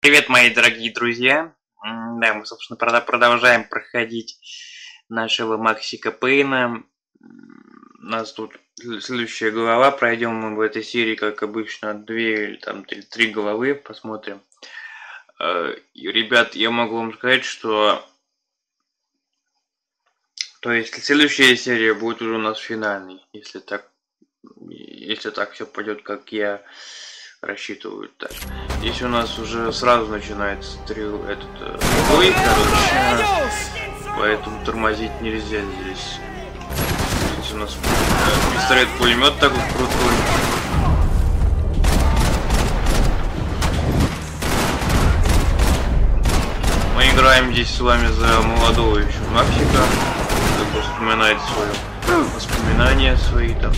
Привет, мои дорогие друзья. Да, мы, собственно, продолжаем проходить нашего Максика Пейна. У нас тут следующая глава. Пройдем мы в этой серии, как обычно, 2 или там 3 главы. Посмотрим. И, ребят, я могу вам сказать, что... То есть следующая серия будет уже у нас финальной, если так все пойдет, как я рассчитываю. Так, здесь у нас уже сразу начинается бой, короче, поэтому тормозить нельзя здесь. Здесь у нас пистолет-пулемет такой крутой. Мы играем здесь с вами за молодого еще Максика, который вспоминает свое воспоминания свои там.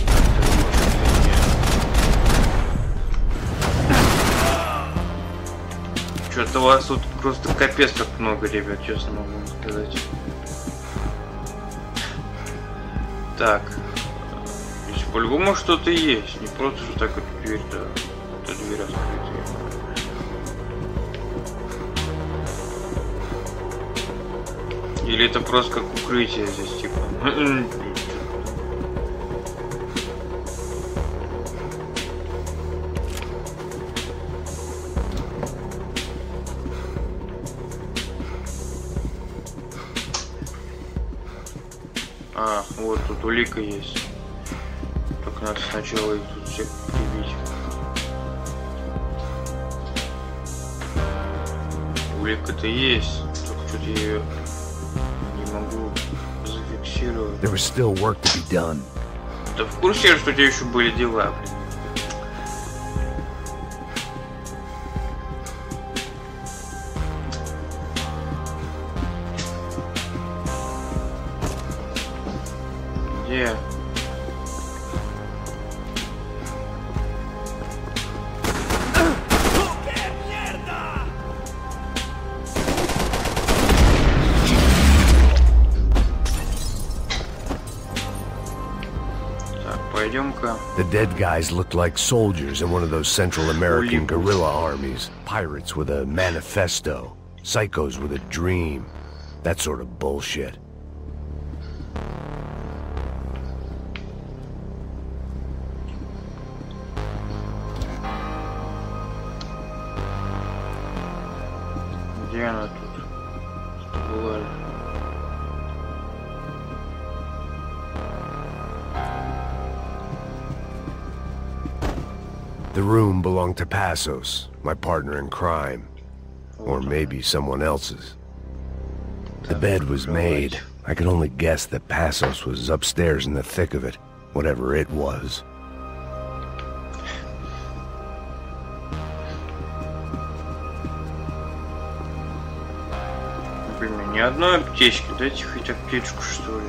Что-то у вас тут просто капец как много, ребят, честно могу вам сказать. Так. Здесь по-любому что-то есть. Не просто же так вот дверь, да. Это дверь открытая. Или это просто как укрытие здесь, типа. А, вот тут улика есть. Только надо сначала их тут всех прибить. Улика-то есть, только что-то я ее не могу зафиксировать. There was still work to be done. Да в курсе, что у тебя еще были дела, блин. Где? Пойдем-ка. The dead guys looked like soldiers in one of those Central American guerrilla armies. Pirates with a manifesto. Psychos with a dream. That sort of bullshit. Где она тут? Была. The room belonged to Passos, my partner in crime. Or maybe someone else's. The bed was made. I could only guess that Passos was upstairs in the thick of it, whatever it was. Блин, ни одной аптечки. Дайте хоть аптечку, что ли.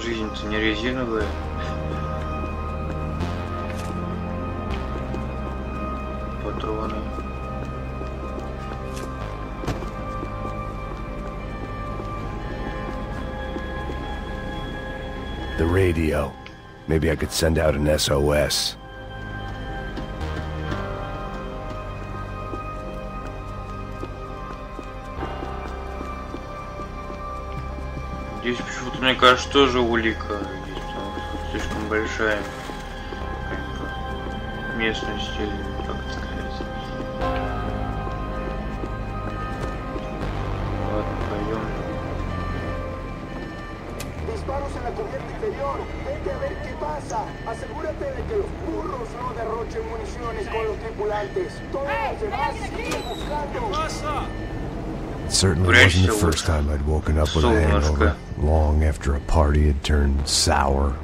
Жизнь-то не резиновая. Патроны. The radio. Maybe I could send out an SOS. Здесь почему-то, мне кажется, тоже улика есть, потому что слишком большая местность, или как это сказать. Ладно, пойдем. Disparos en la cubierta inferior. Vete a ver qué pasa. Asegúrate de que los burros no derrochen municiones con los tripulantes. Todos los demás siguen buscando. It certainly wasn't the first time I'd woken up with a hangover, long after a party had turned sour.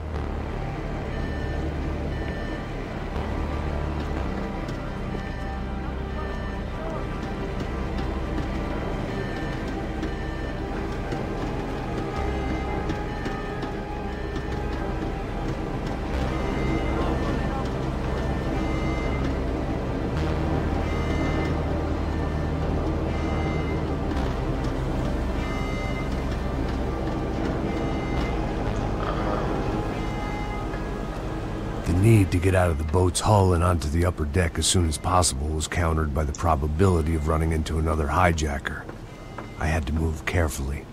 The need to get out of the boat's hull and onto the upper deck as soon as possible was countered by the probability of running into another hijacker. I had to move carefully.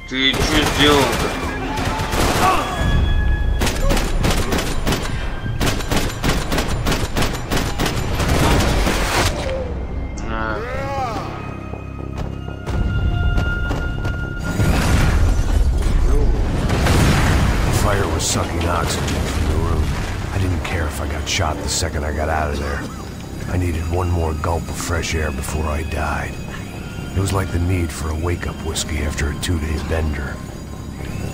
Ты что сделал-то? Fire was sucking oxygen from the room. I didn't care if I got shot the second I got out of there. I needed one more gulp of fresh air before I died. It was like the need for a wake-up whiskey after a 2-day bender.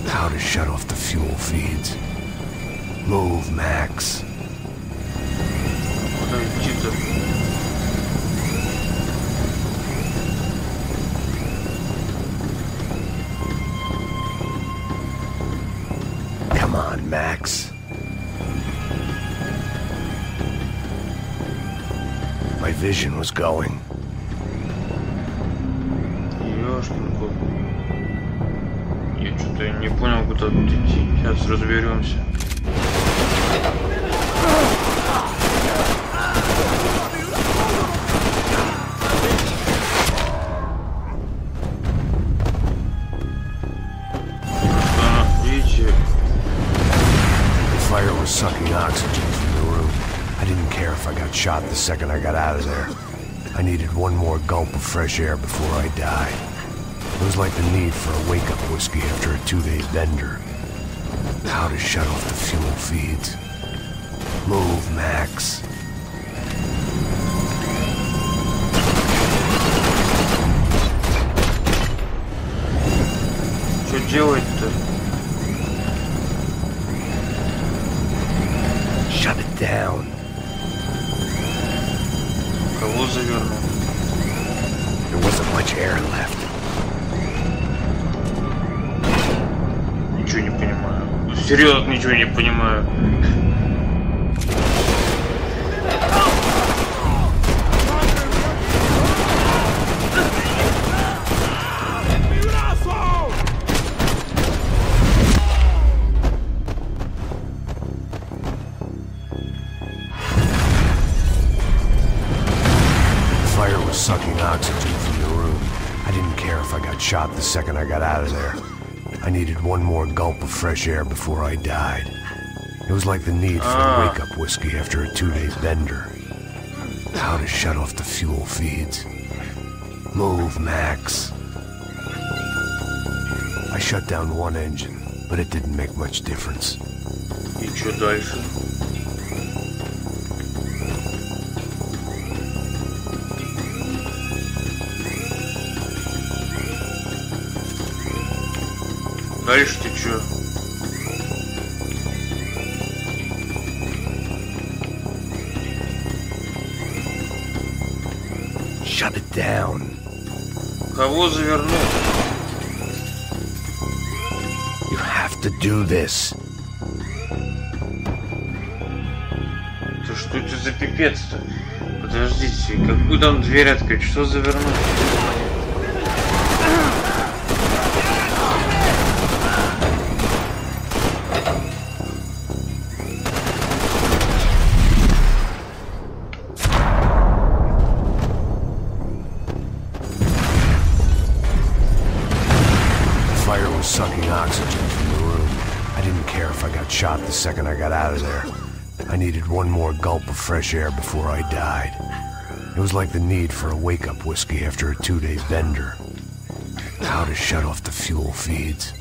How to shut off the fuel feeds. Move, Max. Come on, Max. My vision was going. Я что-то не понял, куда тут идти. Сейчас разберемся. Видите? The fire was sucking oxygen from the room. I didn't care if I got shot the second I got out of there. I needed one more gulp of fresh air before I died. It was like the need for a wake-up whiskey after a 2-day bender. How to shut off the fuel feeds. Move, Max. Что делать-то? Shut it down. Кого завернул? There wasn't much air left. Ничего не понимаю. Серьезно, ничего не понимаю. Fire was sucking oxygen from the room. I didn't care if I got shot the second I got out of there. I needed one more gulp of fresh air before I died. It was like the need for a wake-up whiskey after a 2-day bender. How to shut off the fuel feeds. Move, Max. I shut down one engine, but it didn't make much difference. И что дальше? Дальше ты чё? Shut it down. Кого завернул? You have to do this. Да что это за пипец-то? Подождите, какую там дверь открыть? Что завернуть? Sucking oxygen from the room. I didn't care if I got shot the second I got out of there. I needed one more gulp of fresh air before I died. It was like the need for a wake-up whiskey after a 2-day bender. How to shut off the fuel feeds.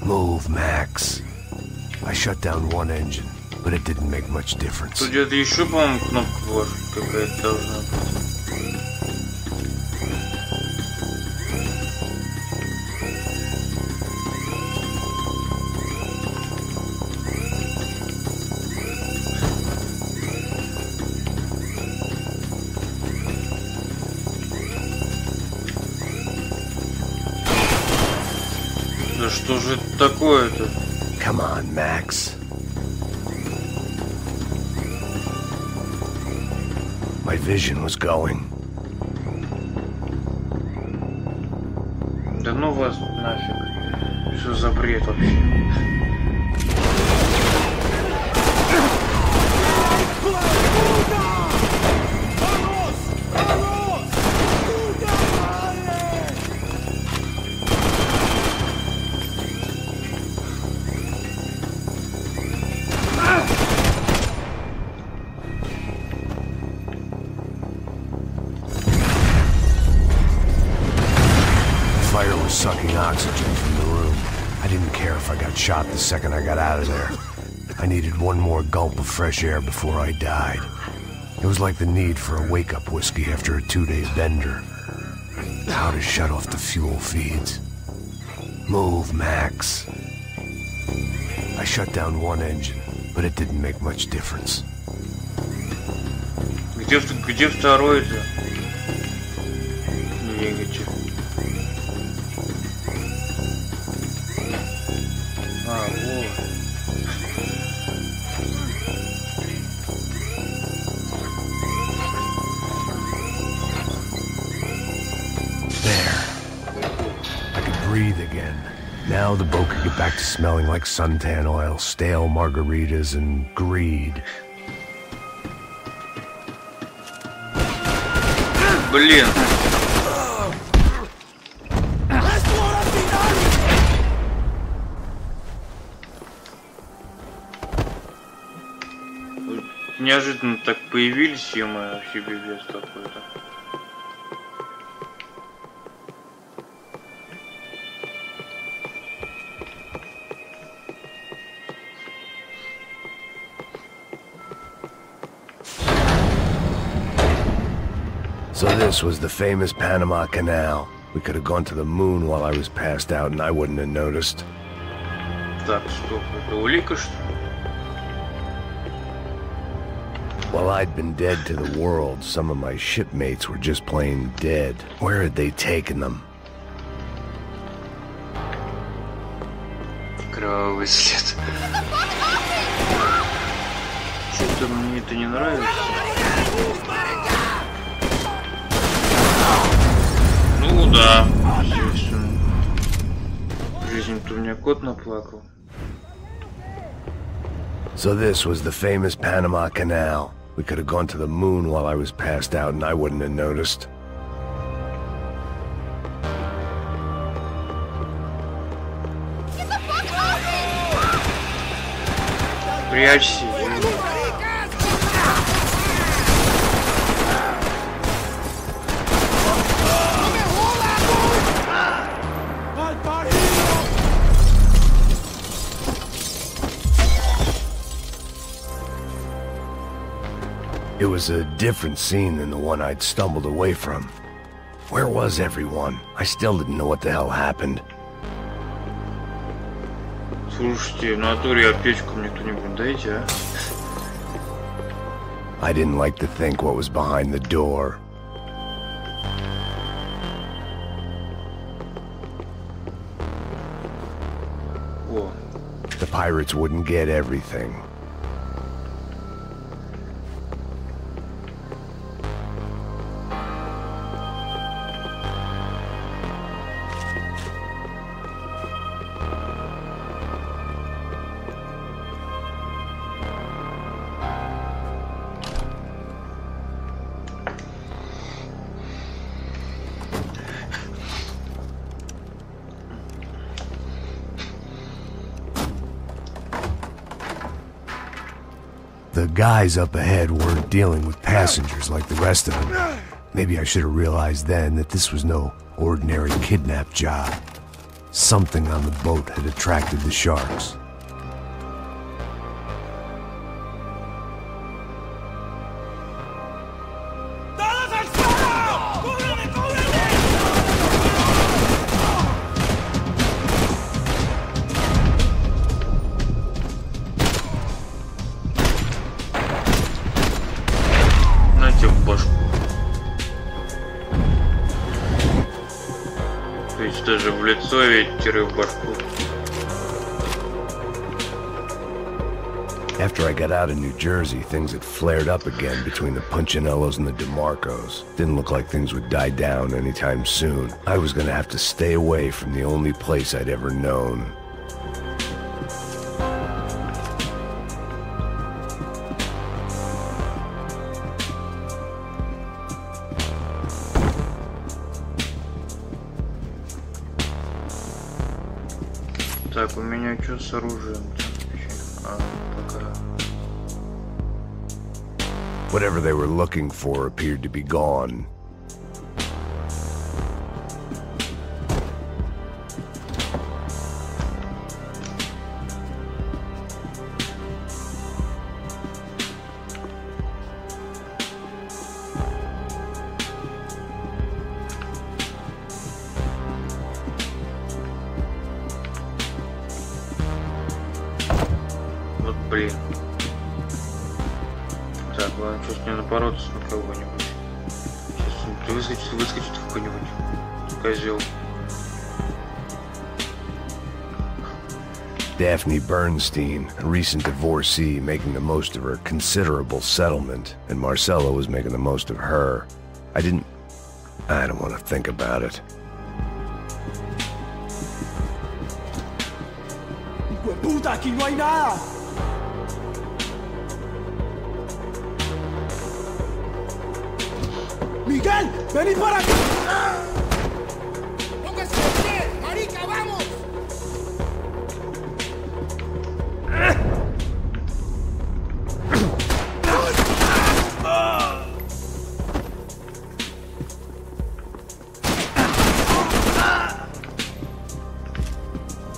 Move, Max. I shut down one engine, but it didn't make much difference. Тут где-то еще, по-моему, кнопка была какая-то должна быть. Да что же это такое-то? Come on, Max. My vision was going. Да ну вас нафиг. Что за бред вообще? Fire was sucking oxygen from the room. I didn't care if I got shot the second I got out of there. I needed one more gulp of fresh air before I died. It was like the need for a wake-up whiskey after a 2-day bender. How to shut off the fuel feeds. Move, Max. I shut down one engine, but it didn't make much difference. Где второй-то? Двигатель. А, вот. There. I could breathe again. Now the boat could get back to smelling like suntan oil, stale margaritas, and greed. Блин. Неожиданно так появились, и мы вообще пиздец какой-то. So this was the famous Panama Canal. We could have gone to the moon while I was passed out and I wouldn't have noticed. Так, стоп, это улика, что ли? While I'd been dead to the world, some of my shipmates were just plain dead. Where had they taken them? Кровавый след. Что-то мне это не нравится. Ну да, естественно. В жизни-то у меня кот наплакал. So this was the famous Panama Canal. We could have gone to the moon while I was passed out and I wouldn't have noticed. Прячься. It was a different scene than the one I'd stumbled away from. Where was everyone? I still didn't know what the hell happened. Слушайте, в натуре аптечку мне кто-нибудь дайте, а? I didn't like to think what was behind the door. О. The pirates wouldn't get everything. The guys up ahead weren't dealing with passengers like the rest of them. Maybe I should have realized then that this was no ordinary kidnap job. Something on the boat had attracted the sharks. Это же в лицо ведь тиры в башку. After I got out of New Jersey, things had flared up again between the Punchinellos and the DeMarcos. Didn't look like things would die down anytime soon. I was gonna have to stay away from the only place I'd ever known. Так, у меня что с оружием-то? Пока. Whatever they were looking for appeared to be gone. Блин. Так, ладно, сейчас не напороться на кого-нибудь. Сейчас выскочит какой-нибудь козел. Daphne Bernstein, a recent divorcee, making the most of her considerable settlement, and Marcella was making the most of her. I don't want to think about it. ¡Puta, aquí no hay nada! ¡Miguel! ¡Vení para acá! ¡Póngase de pie! ¡Marica, vamos!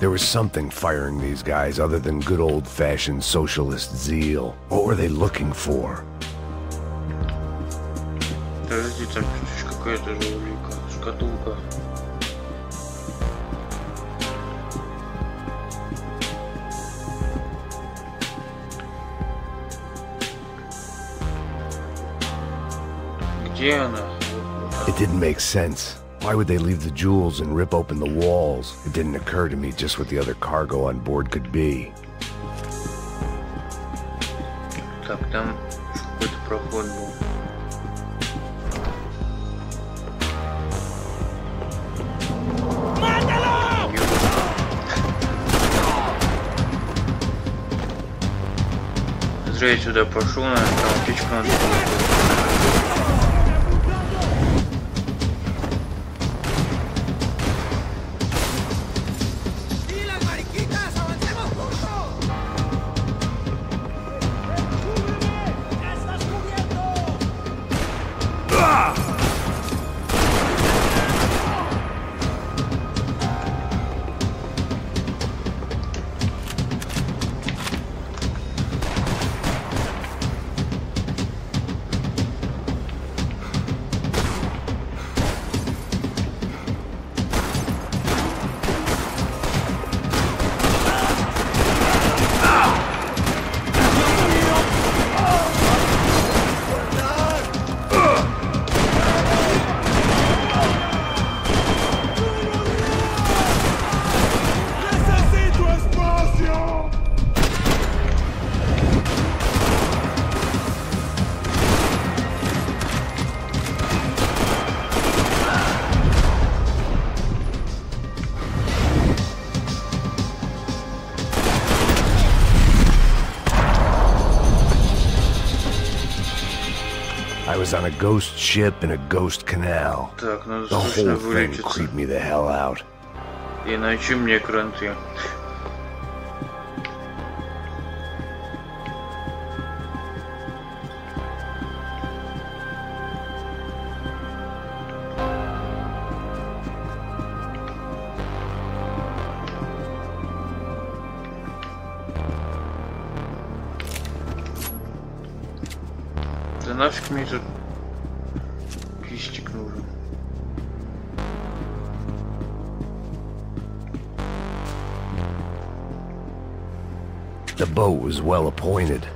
There was something firing these guys other than good old-fashioned socialist zeal. What were they looking for? Подожди, там какая-то же улика. Шкатулка. Где она? It didn't make sense. Why would they leave the jewels and rip open the walls? It didn't occur to me just what the other cargo on board could be. Так, там какой-то проход был. Зря я сюда пошел, наверное, там птичку надо было. I was on a ghost ship in a ghost canal. Так, надо The срочно whole thing вылечиться. creeped me the hell out. Иначе мне кранты. Да нафиг мне тут кистик нужен. The boat was well appointed.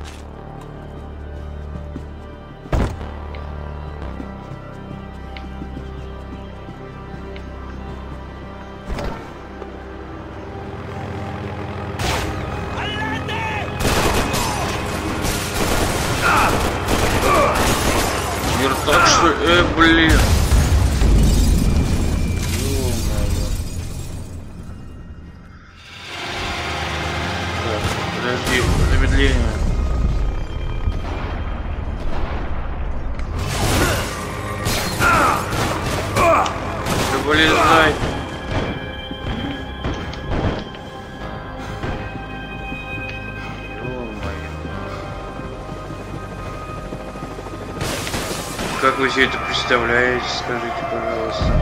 говорю, так что, блин. Так, подожди, замедление. Вылезай. Как вы все это представляете, скажите, пожалуйста.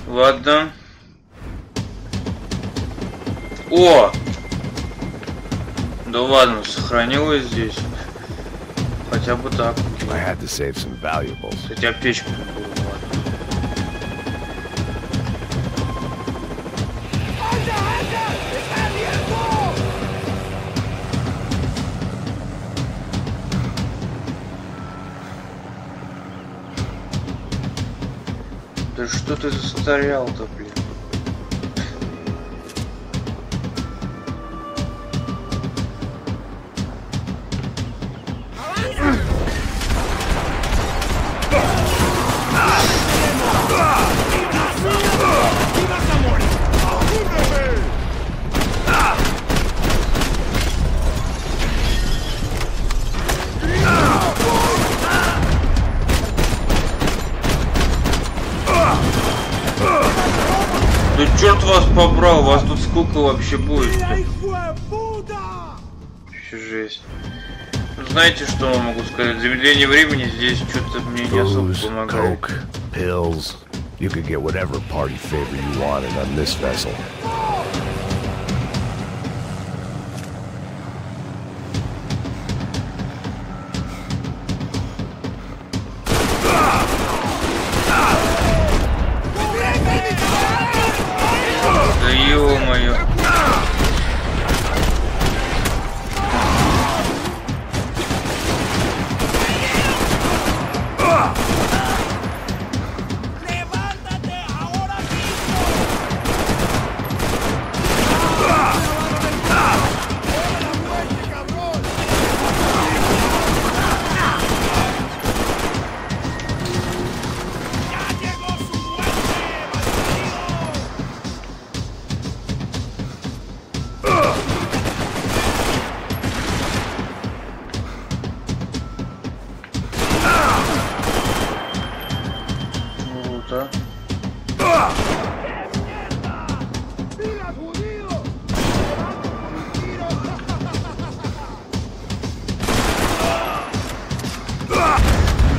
Ладно. О! Да ладно, сохранилось здесь. Хотя бы так. Хотя печку не было, ладно. Да что ты застрял-то, блин? Да черт вас побрал, вас тут сколько вообще будет? Вообще жесть. Ну, знаете, что я могу сказать? Замедление времени здесь что-то мне не особо помогает. Pills. You could get whatever party favor you wanted on this vessel. Да ё-моё.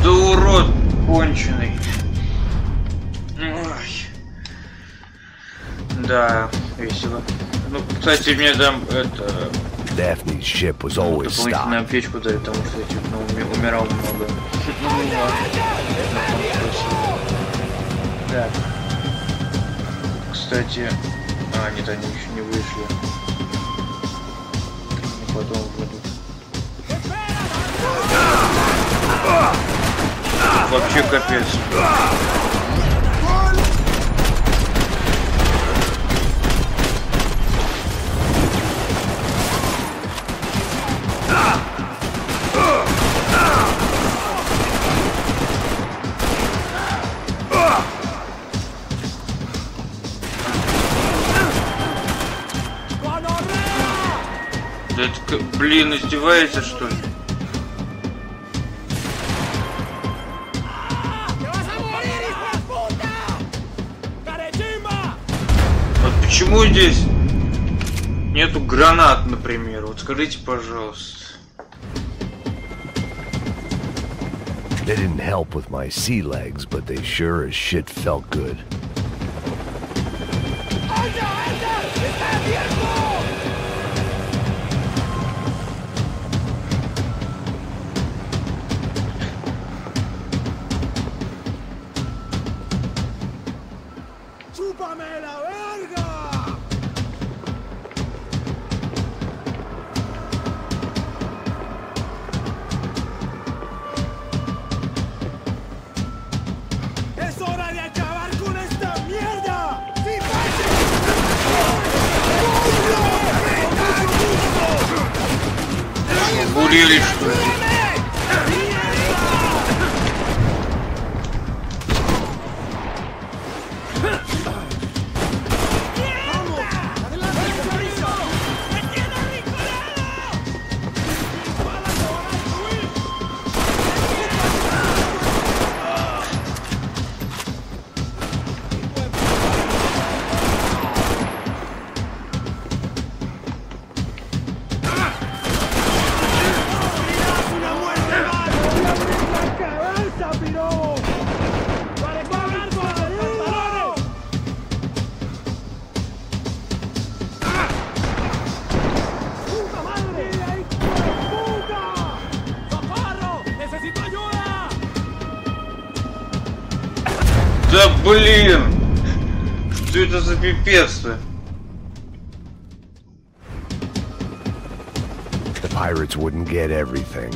Да урод конченый. Ой. Да, весело. Ну, кстати, мне там это... Daphne's ship was always дополнительную stocked. аптечку дали, потому что я чуть умирал много. Так. Кстати... А, нет, они еще не вышли. Они потом выйдут. Вообще капец. Да это, блин, издевается, что ли? Вот почему здесь нету гранат, например? Вот скажите, пожалуйста. They didn't help with my sea legs, but they sure as shit felt good. Охуели, что ли? Да блин! Что это за пипец-то? The pirates wouldn't get everything.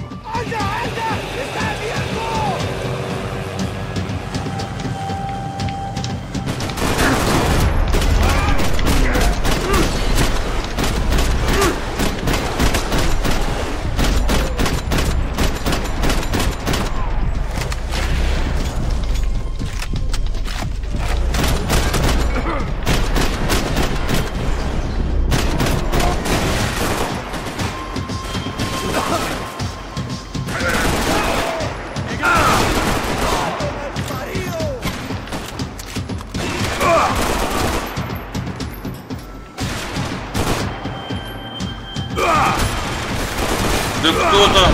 Да кто там?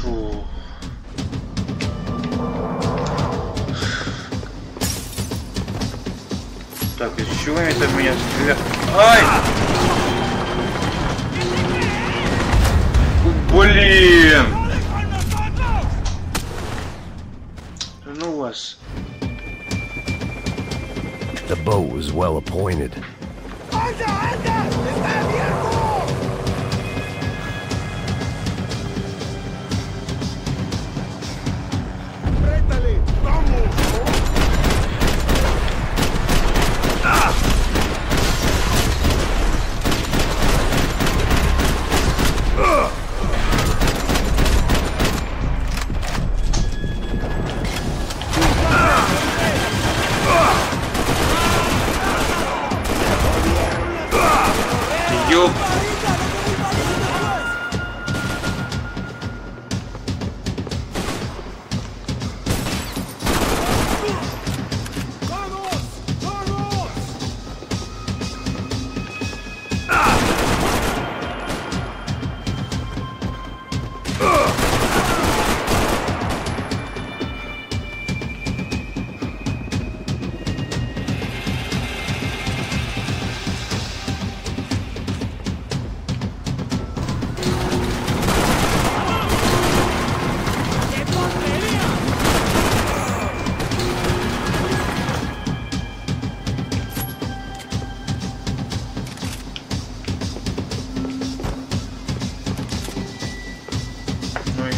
Фу. Так, из чего это меня стреляет? Ай! Блин! Ну вас. The boat was well appointed. Ёп.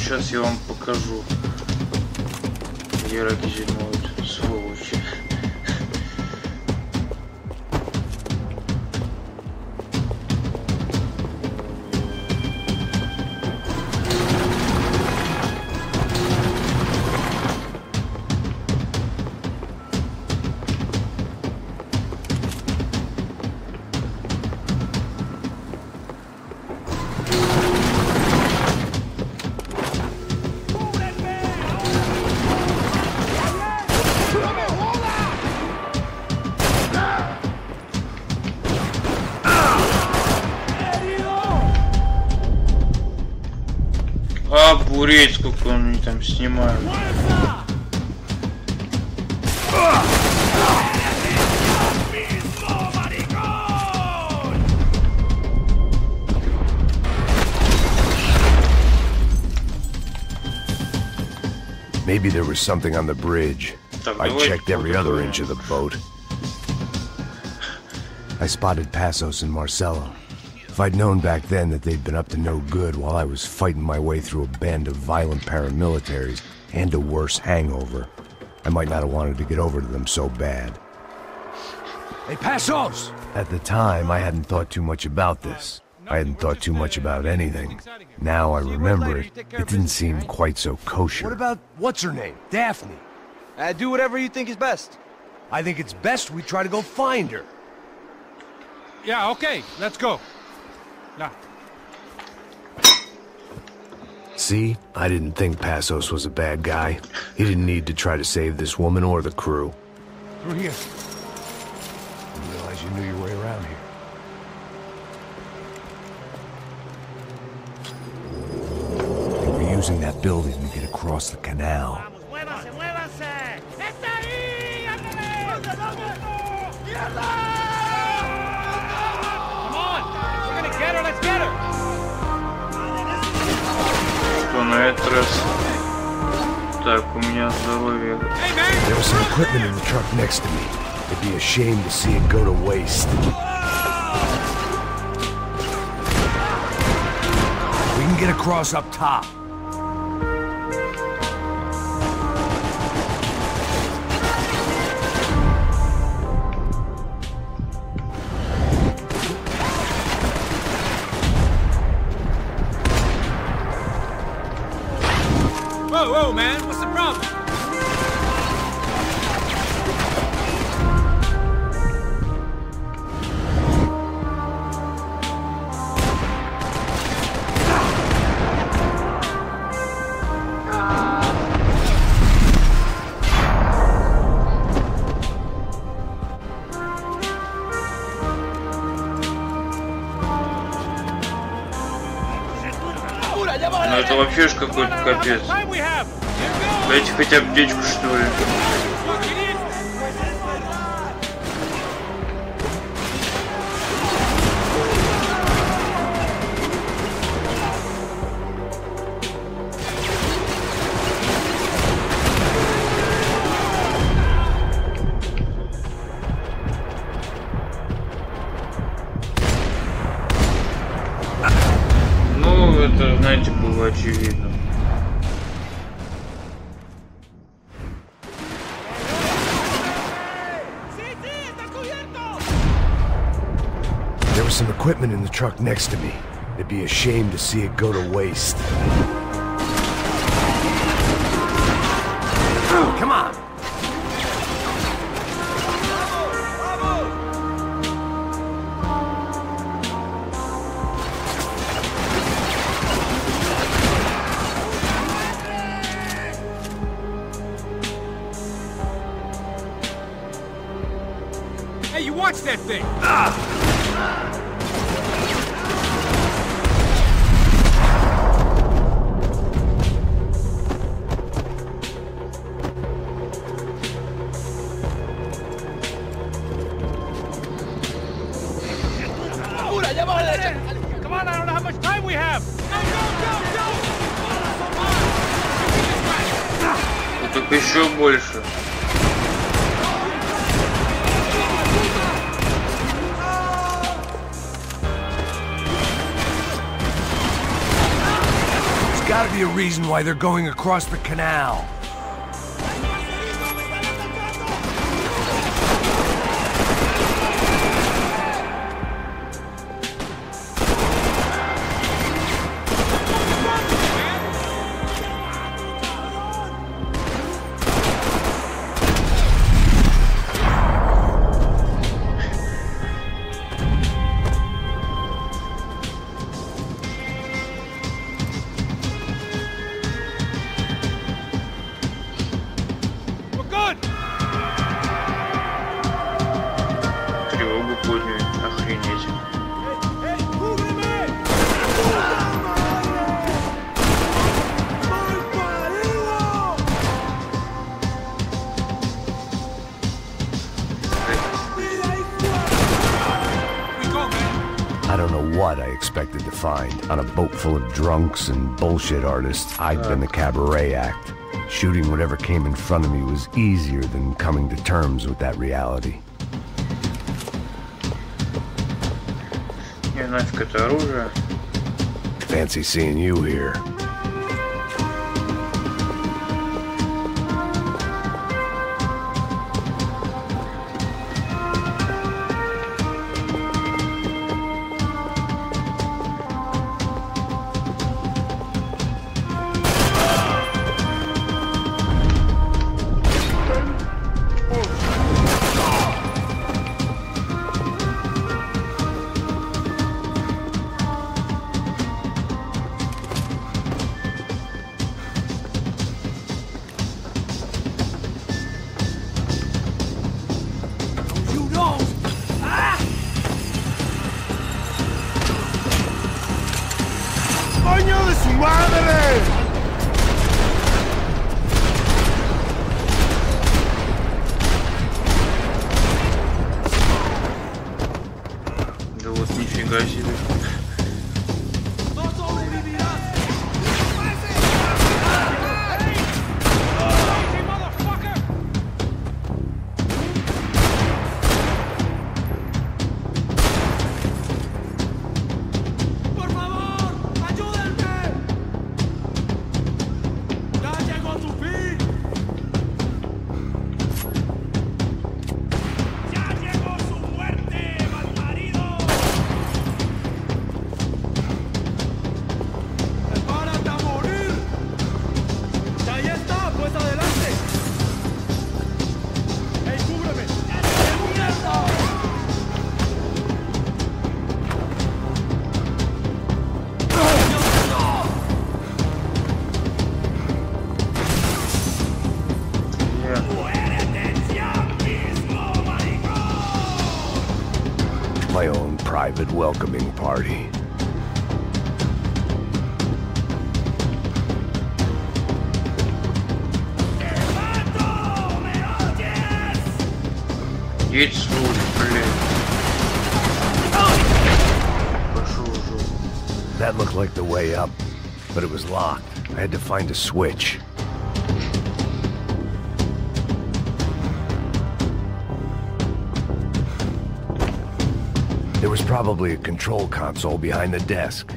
Сейчас я вам покажу, где раки зимуют, сволочи. Обуреть, сколько они там снимают. Maybe there was something on the bridge. I checked every other inch of the boat. I spotted Passos and Marcelo. If I'd known back then that they'd been up to no good while I was fighting my way through a band of violent paramilitaries and a worse hangover, I might not have wanted to get over to them so bad. Hey, Passos! At the time, I hadn't thought too much about this. I hadn't thought too much about anything. Now I remember it, it didn't seem quite so kosher. What about, what's her name? Daphne? Do whatever you think is best. I think it's best we try to go find her. Yeah, okay, let's go. Yeah. See? I didn't think Passos was a bad guy. He didn't need to try to save this woman or the crew. Through here. Didn't realize you knew your way around here. They were using that building to get across the canal. Что на этот раз? Так, у меня здоровье. There was some equipment in the truck next to me. It'd be a shame to see it go to waste. We can get across up top. Whoa, man, what's the problem? Ну это вообще ж какой-то капец. Дайте хотя бы аптечку, что ли. Ну, это, знаете, было очевидно. There was some equipment in the truck next to me. It'd be a shame to see it go to waste. Oh, come on! Hey, you watch that thing! Come on, I don't know how much time we have! Ну так еще больше. There's gotta be a reason why they're going across the canal. Тревогу подняли, охренеть. I don't know what I expected to find. On a boat full of drunks and bullshit artists, I'd been the cabaret act. Shooting whatever came in front of me was easier than coming to terms with that reality. Не, нафиг это оружие. Fancy seeing you here. ¡Hijo de su madre! Да вот нифига себе. My own private welcoming party. Едь свой, блин. Пошел уже. That looked like the way up, but it was locked. I had to find a switch. There was probably a control console behind the desk.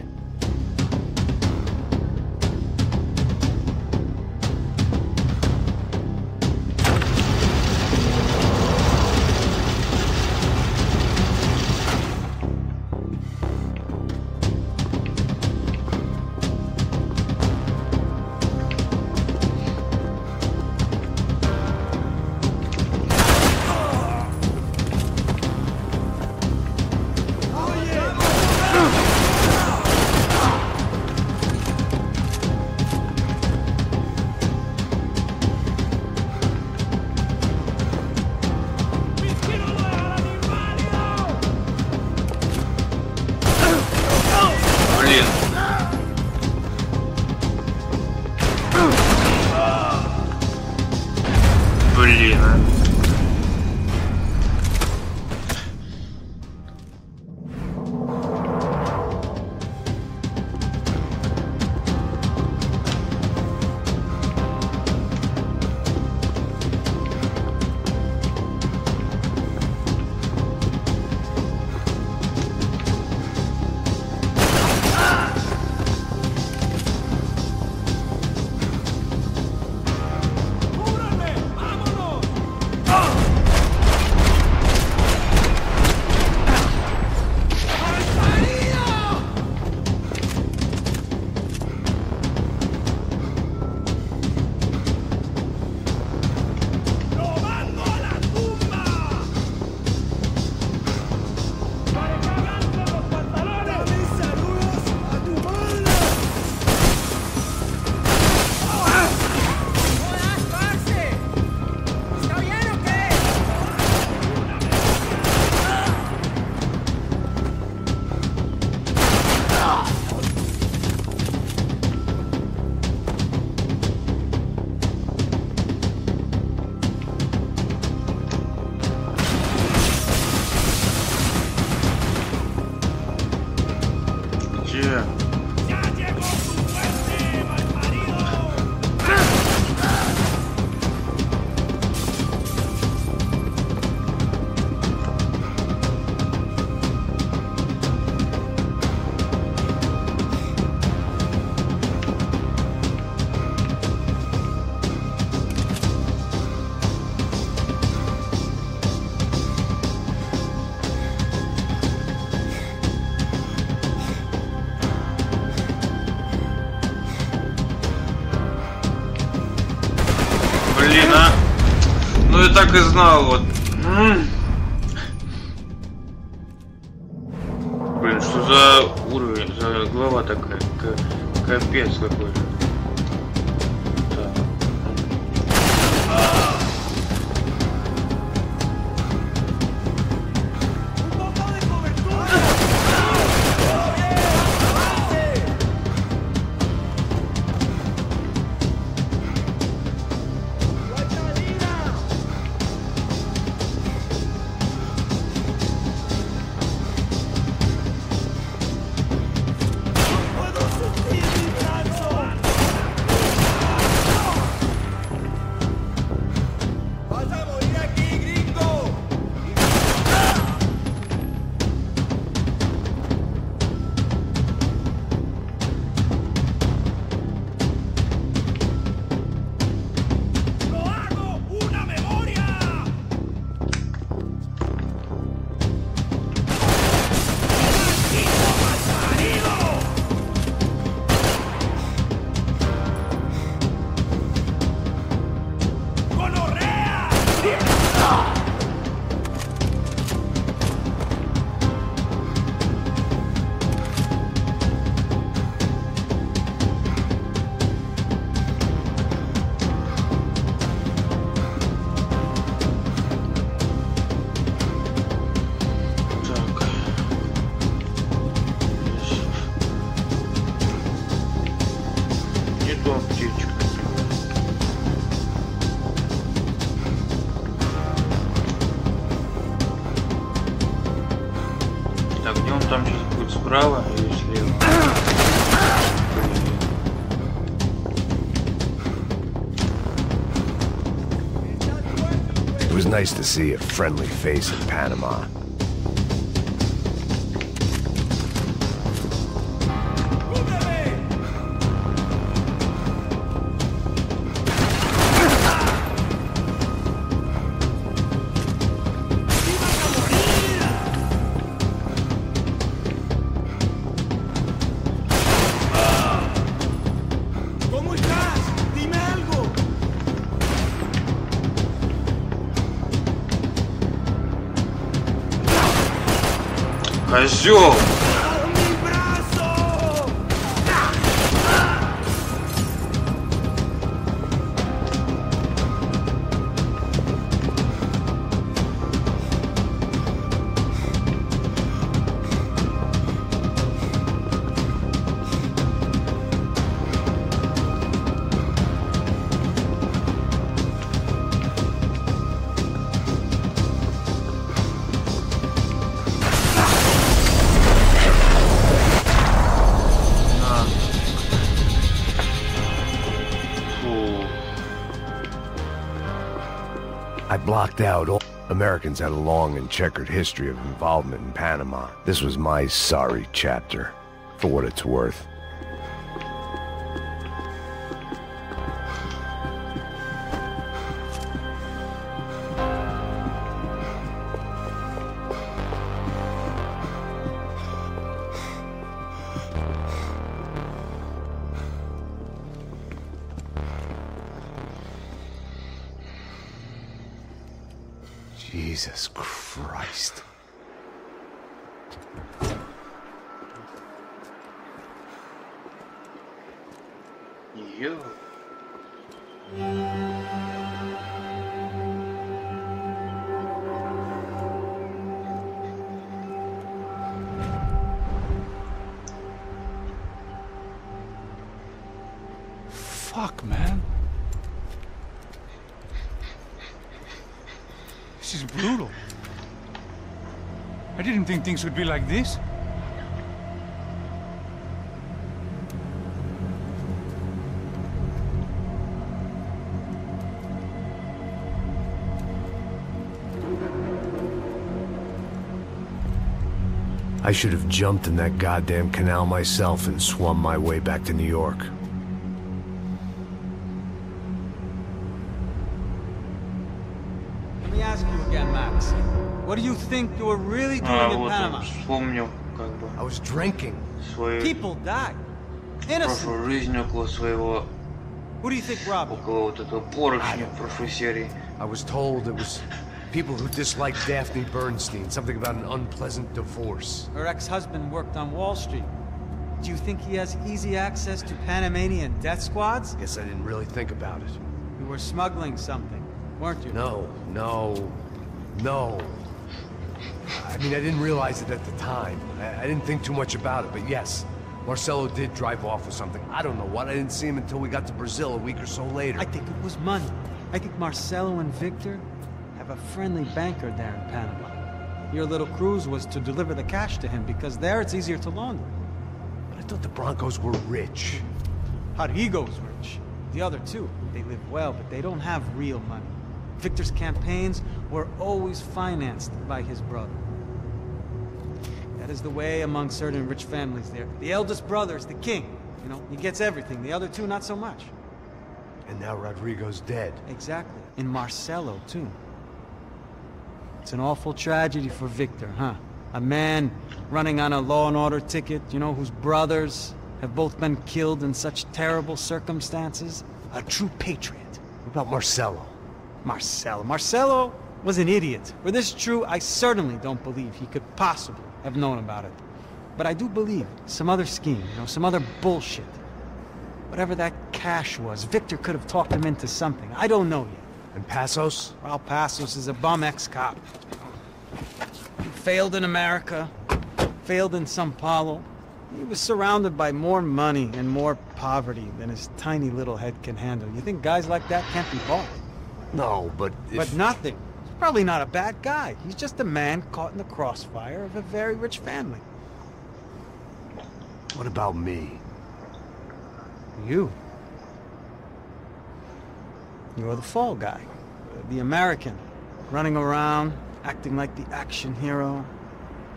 Блин, а. Блин, а. Ну я так и знал, вот. Блин, что за уровень, за глава такая, капец какой-то. что, птичка? Так, где он там сейчас будет, справа или слева? It was nice to see a friendly face in Panama. Козёл! I blocked out all Americans had a long and checkered history of involvement in Panama. This was my sorry chapter, for what it's worth. Jesus Christ. Yo. Fuck, man. This is brutal. I didn't think things would be like this. I should have jumped in that goddamn canal myself and swum my way back to New York. Let me ask you again, Max. What do you think you were really doing in Вот Panama? он вспомнил, как бы, I was drinking. свою People died. Innocent. прошлую жизнь около своего, Who do you think robbed you? около вот этого поручня в прошлой серии. I was told it was people who disliked Daphne Bernstein, something about an unpleasant divorce. Her ex-husband worked on Wall Street. Do you think he has easy access to Panamanian death squads? Guess I didn't really think about it. You were smuggling something, weren't you? No. I mean, I didn't realize it at the time. I didn't think too much about it, but yes. Marcelo did drive off with something. I don't know what. I didn't see him until we got to Brazil a week or so later. I think it was money. I think Marcelo and Victor have a friendly banker there in Panama. Your little cruise was to deliver the cash to him because there it's easier to launder. But I thought the Broncos were rich. Rodrigo's rich. The other two, they live well, but they don't have real money. Victor's campaigns were always financed by his brother. That is the way among certain rich families there. The eldest brother is the king. You know, he gets everything. The other two, not so much. And now Rodrigo's dead. Exactly. And Marcelo, too. It's an awful tragedy for Victor, huh? A man running on a law and order ticket, you know, whose brothers have both been killed in such terrible circumstances. A true patriot. What about Marcelo? Marcelo was an idiot. Were this true, I certainly don't believe he could possibly have known about it. But I do believe some other scheme, you know, some other bullshit. Whatever that cash was, Victor could have talked him into something. I don't know yet. And Passos? Well, Passos is a bum ex-cop. He failed in America, failed in Sao Paulo. He was surrounded by more money and more poverty than his tiny little head can handle. You think guys like that can't be bought? No, but But nothing. He's probably not a bad guy. He's just a man caught in the crossfire of a very rich family. What about me? You. You're the fall guy. The American. Running around, acting like the action hero.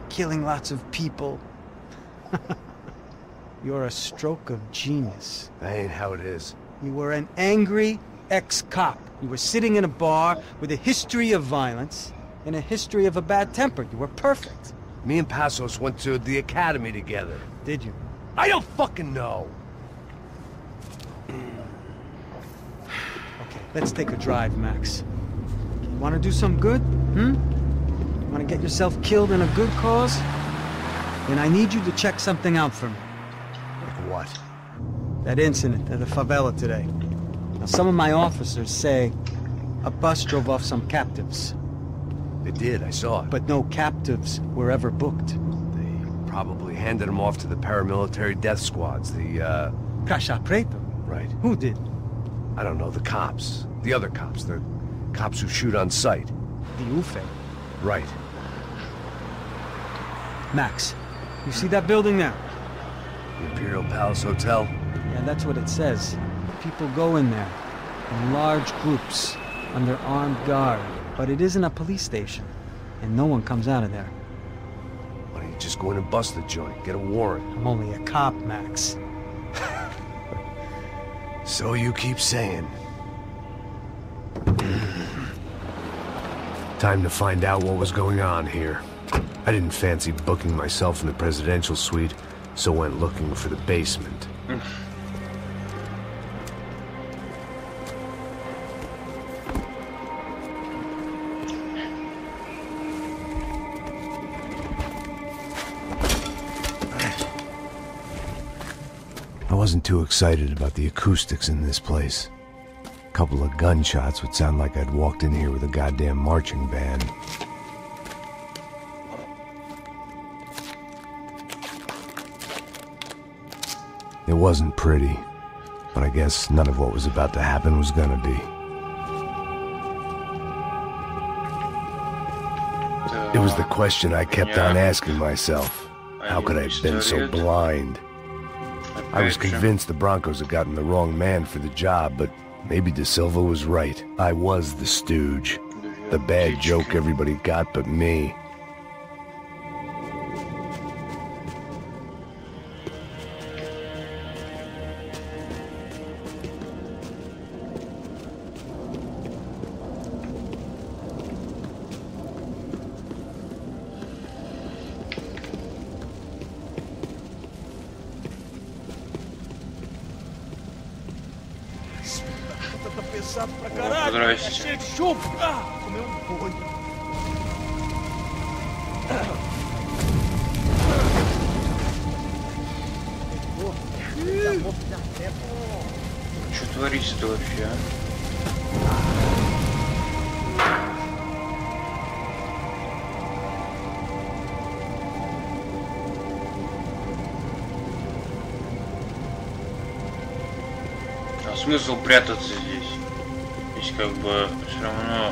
Killing lots of people. You're a stroke of genius. That ain't how it is. You were an angry ex-cop. You were sitting in a bar with a history of violence and a history of a bad temper. You were perfect. Me and Passos went to the academy together. Did you? I don't fucking know. Okay, let's take a drive, Max. Want to do some good? Want to get yourself killed in a good cause? Then I need you to check something out for me. Like what? That incident at the favela today. Now, some of my officers say a bus drove off some captives. They did, I saw it. But no captives were ever booked. They probably handed them off to the paramilitary death squads, the, Caixa Preto? Right. Who did? I don't know, the cops. The other cops, the cops who shoot on sight. The UFE. Right. Max, you see that building there? The Imperial Palace Hotel? Yeah, that's what it says. People go in there, in large groups, under armed guard. But it isn't a police station, and no one comes out of there. Why don't you just go in and bust the joint, get a warrant? I'm only a cop, Max. So you keep saying. Time to find out what was going on here. I didn't fancy booking myself in the presidential suite, so went looking for the basement. I wasn't too excited about the acoustics in this place. A couple of gunshots would sound like I'd walked in here with a goddamn marching band. It wasn't pretty, but I guess none of what was about to happen was gonna be. It was the question I kept on asking myself. How could I have been so blind? I was convinced the Broncos had gotten the wrong man for the job, but maybe De Silva was right. I was the stooge. The bad joke everybody got but me. Здрасте. Что творится-то вообще, а? А смысл прятаться здесь? Здесь как бы все равно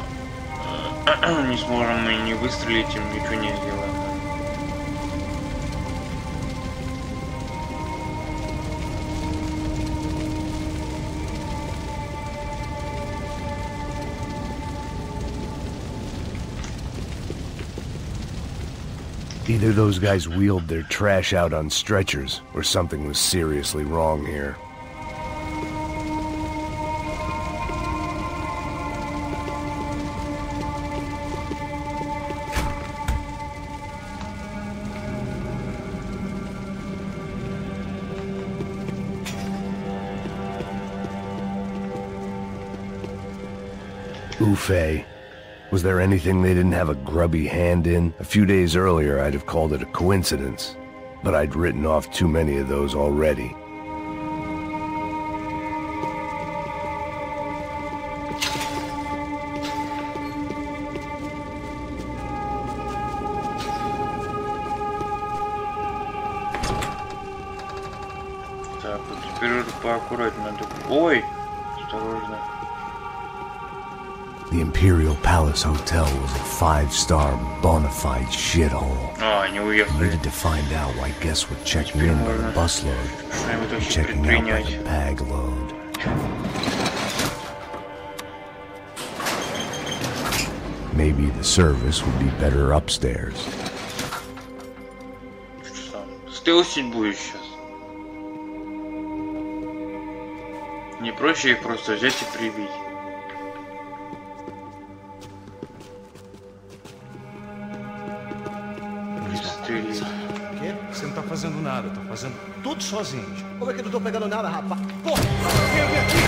не сможем мы не выстрелить, им ничего не сделаем. Either those guys wheeled their trash out on stretchers, or something was seriously wrong here. Ufe. Was there anything they didn't have a grubby hand in? A few days earlier, I'd have called it a coincidence, but I'd written off too many of those already. теперь поаккуратнее надо. Ой, осторожно. The Imperial Palace Hotel was a 5-star bona fide shithole. А, они уехали. Needed to find out why guests were checking in by the busload Что-нибудь and вообще checking out by предпринять. the bag load. Maybe the service would be better upstairs. Что там? Стелсить будешь сейчас? Не проще их просто взять и прибить. Пристрелить. O quê? Você não tá fazendo nada, tô fazendo tudo sozinho. Como é que eu não tô pegando nada, rapaz? Porra! Vem aqui!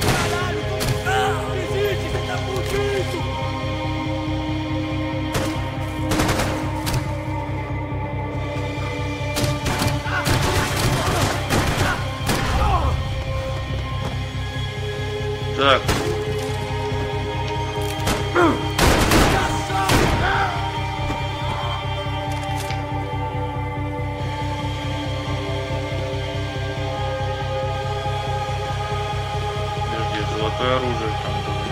Caralho! Desiste, você tá fudido! Так. Подожди, золотое оружие там было.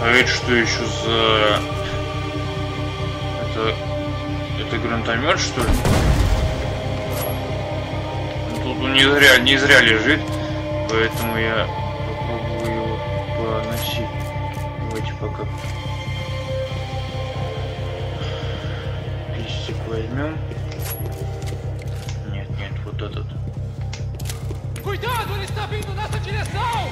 А это что еще за... Это гранатомет, что ли? Тут он не зря лежит, поэтому я попробую его поносить. Давайте пока листик возьмем. Нет, вот этот. Cuidado, ele está vindo nessa direção!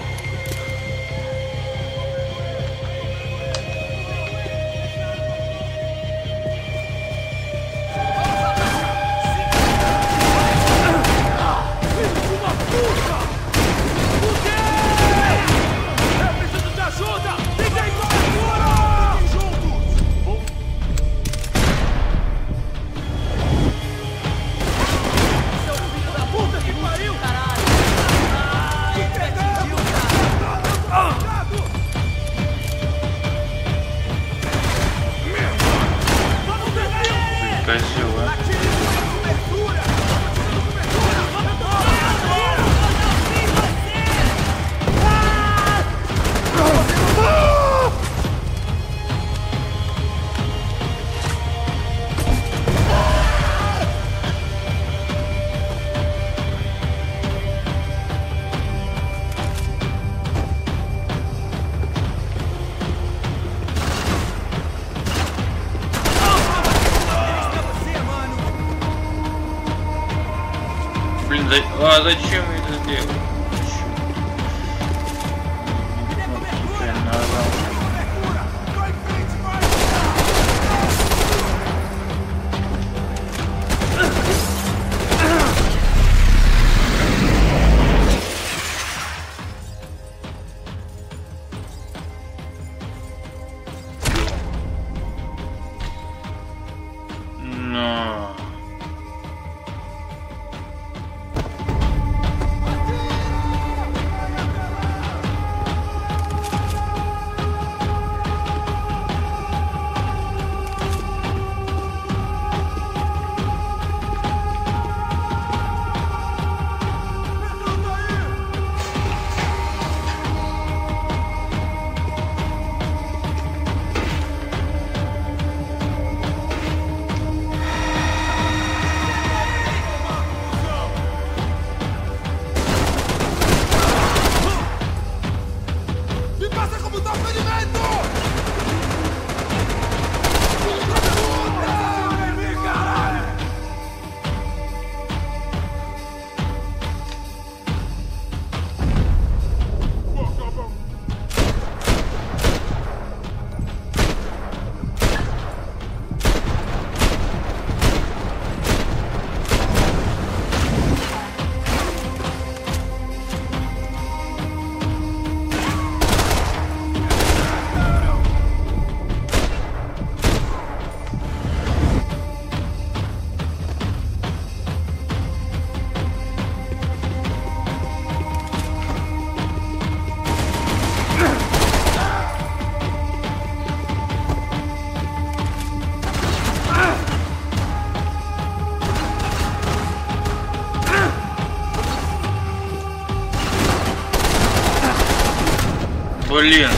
Козел, а? Блин, зачем я это сделал? Но... Блин.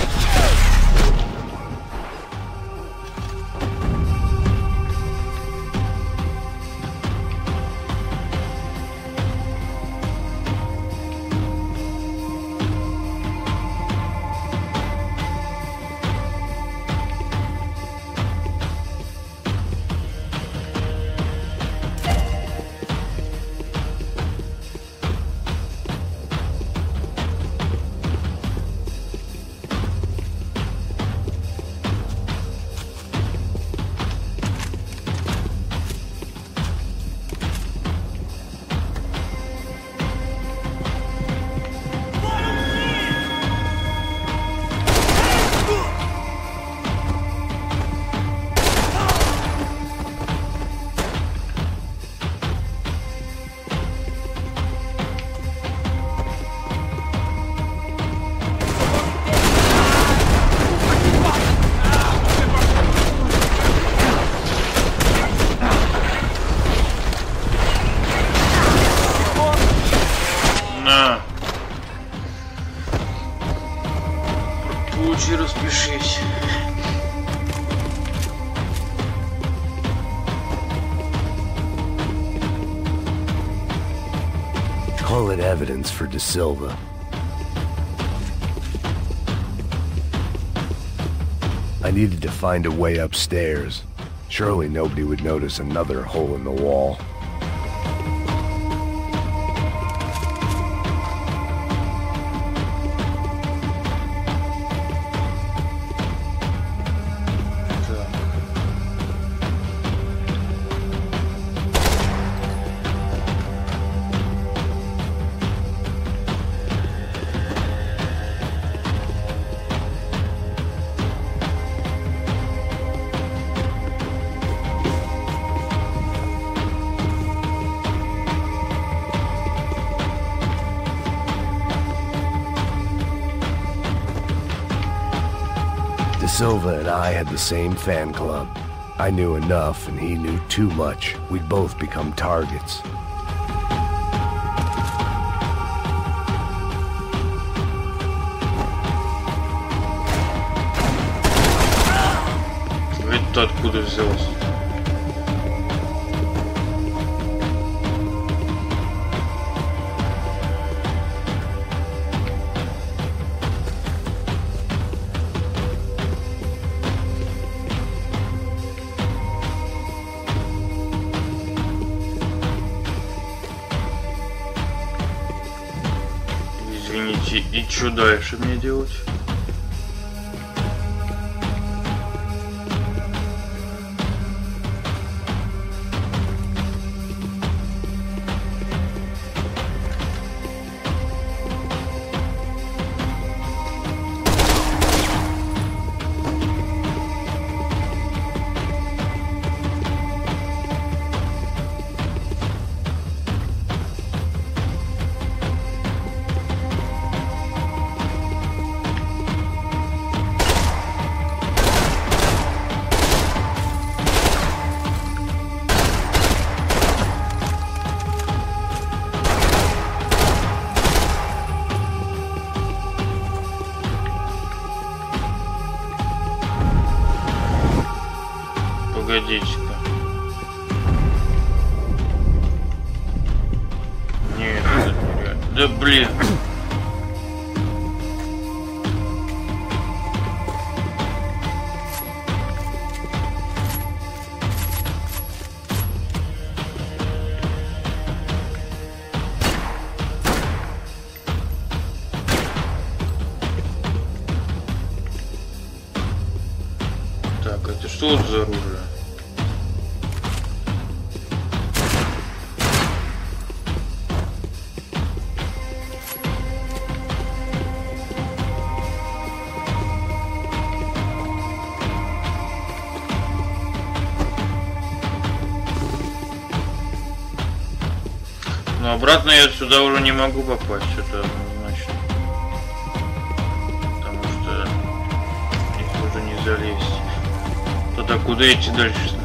Получи, распишись. Call it evidence for De Silva. I needed to find a way upstairs. Surely nobody would notice another hole in the wall. De Silva and I had the same fan club. I knew enough and he knew too much. We'd both become targets. Это откуда взялось? Извините, и что дальше мне делать? Погодите-ка. Нет, это нереально. Да блин. Так, это что вот за оружие? Но обратно я сюда уже не могу попасть, это однозначно. Потому что их уже не залезть. Тогда куда идти дальше?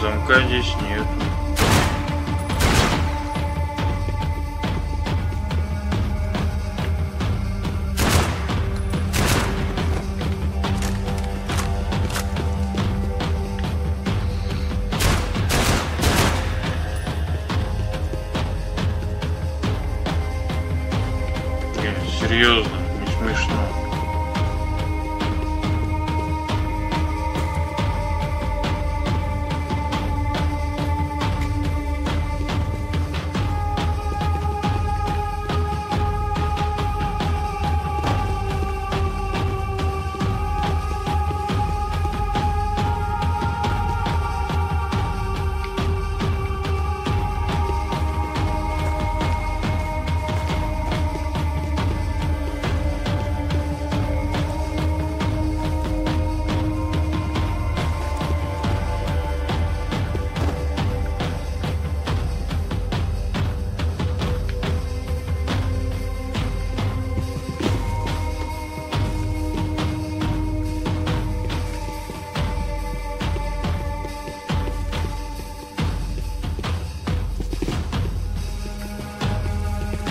Замка здесь нет. Серьезно, не смешно.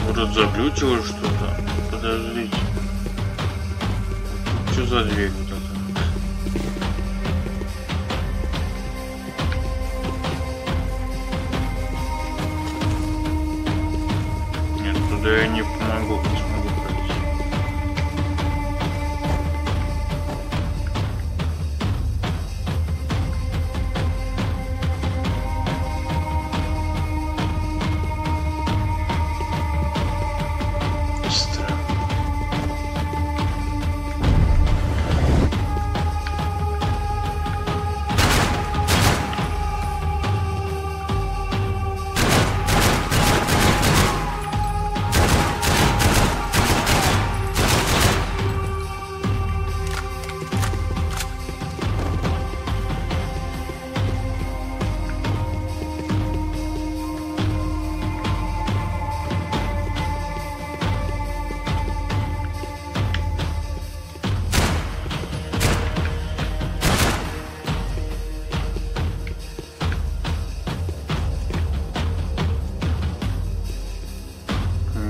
Может, заблючило что-то? Подождите. Что за дверь вот эта? Нет, туда я не смогу пройти.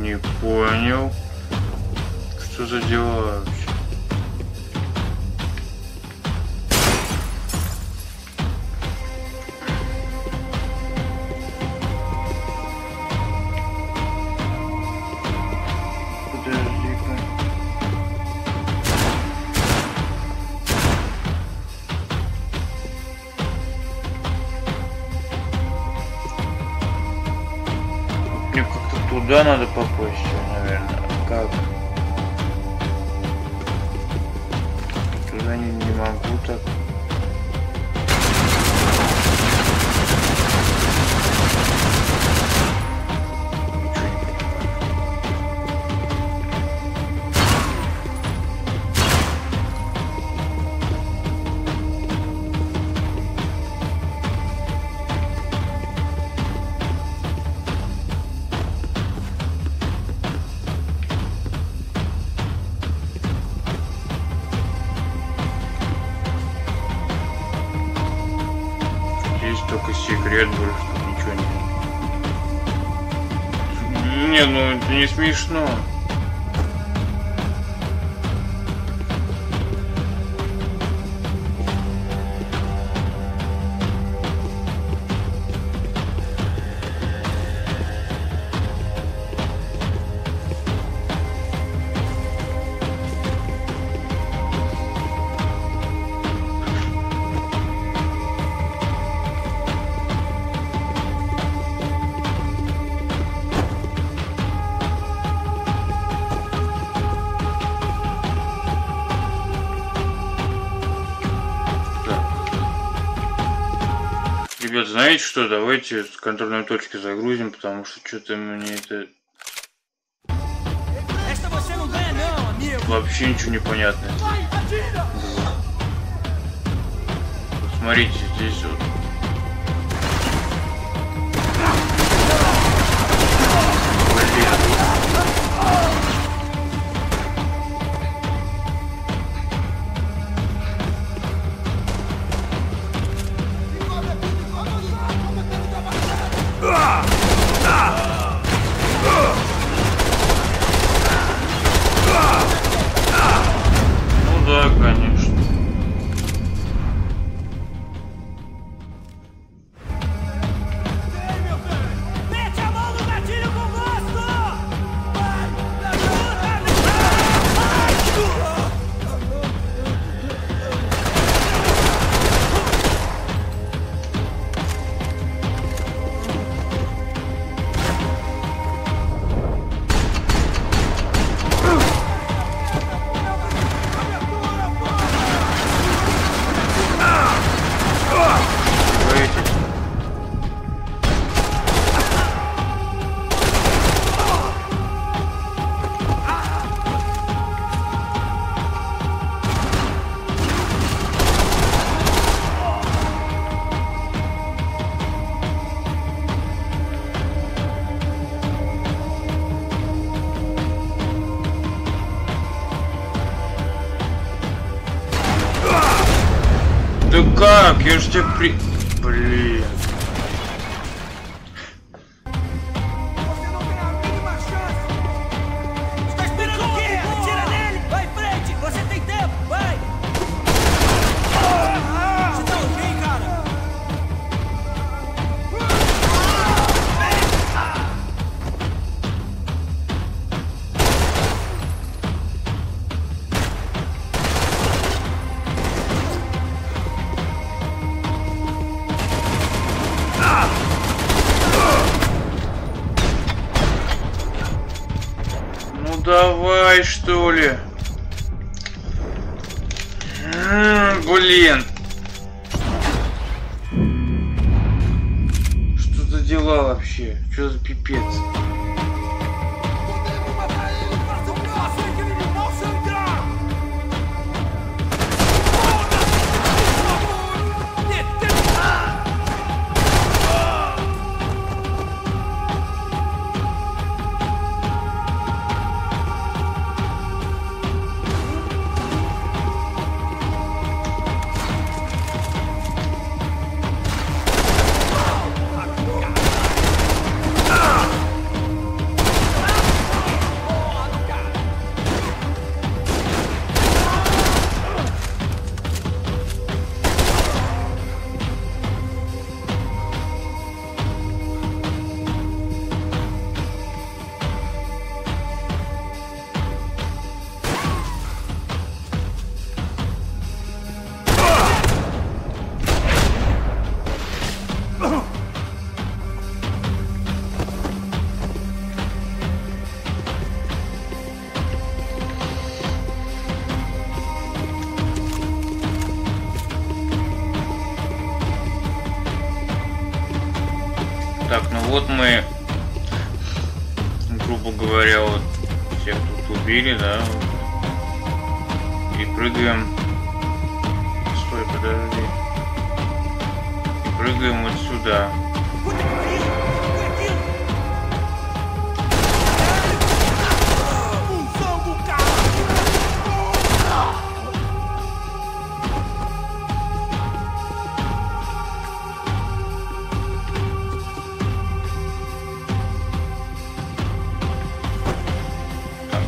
Не понял, что за дела вообще? Подожди-ка. Мне как-то туда надо попасть, наверное. Как? Туда не могу так. Только секрет, больше ничего нет. Не, ну это не смешно. Ребят, знаете что, давайте с контрольной точки загрузим, потому что что-то мне это вообще ничего не понятно. Смотрите, здесь вот. Да, конечно. Да как? Я ж тебя Блин. Давай, что ли? Блин. Что за дела вообще? Что за пипец? Так, ну вот мы, грубо говоря, вот всех тут убили, да, и прыгаем. Стой, подожди. И прыгаем вот сюда.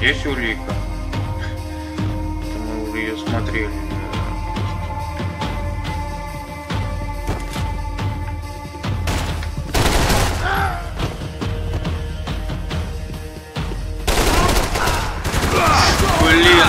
Есть улика. Мы уже ее смотрели. Блин.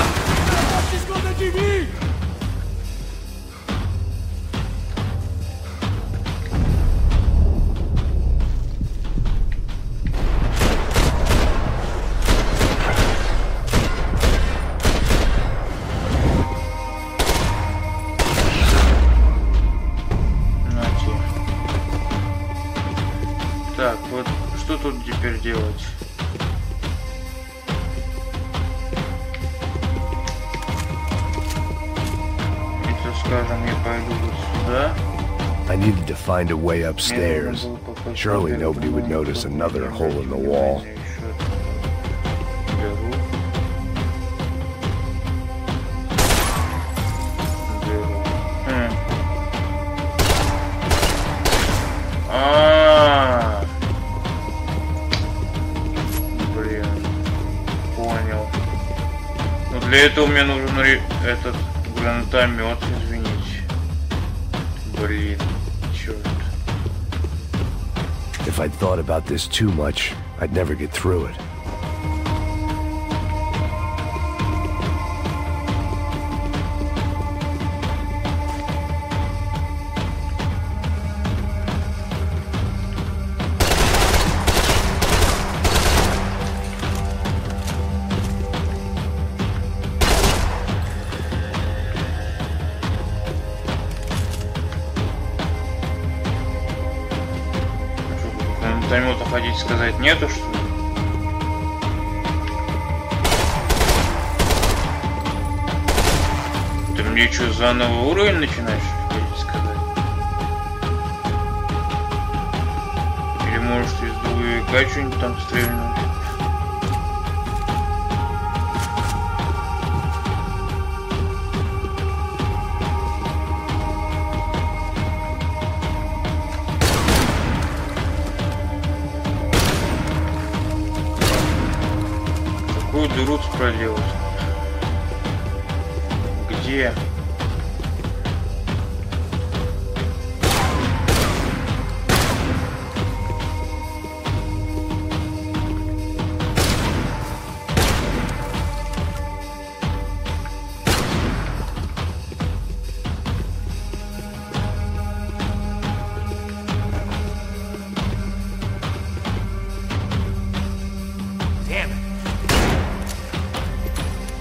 Так, вот что тут теперь делать? Если, скажем, я пойду вот сюда. I needed to find a way upstairs. Surely nobody would notice another hole in the wall. Для этого мне нужен этот Гранатомет, извините. Блин, черт. If I'd thought about this too much, I'd never get through it. Гранатомета хотите сказать нету, что ли? Ты мне что, заново уровень начинаешь, хотите сказать? Или может из дробовика что-нибудь там стрельнуть? Какую дыру проделать? Где?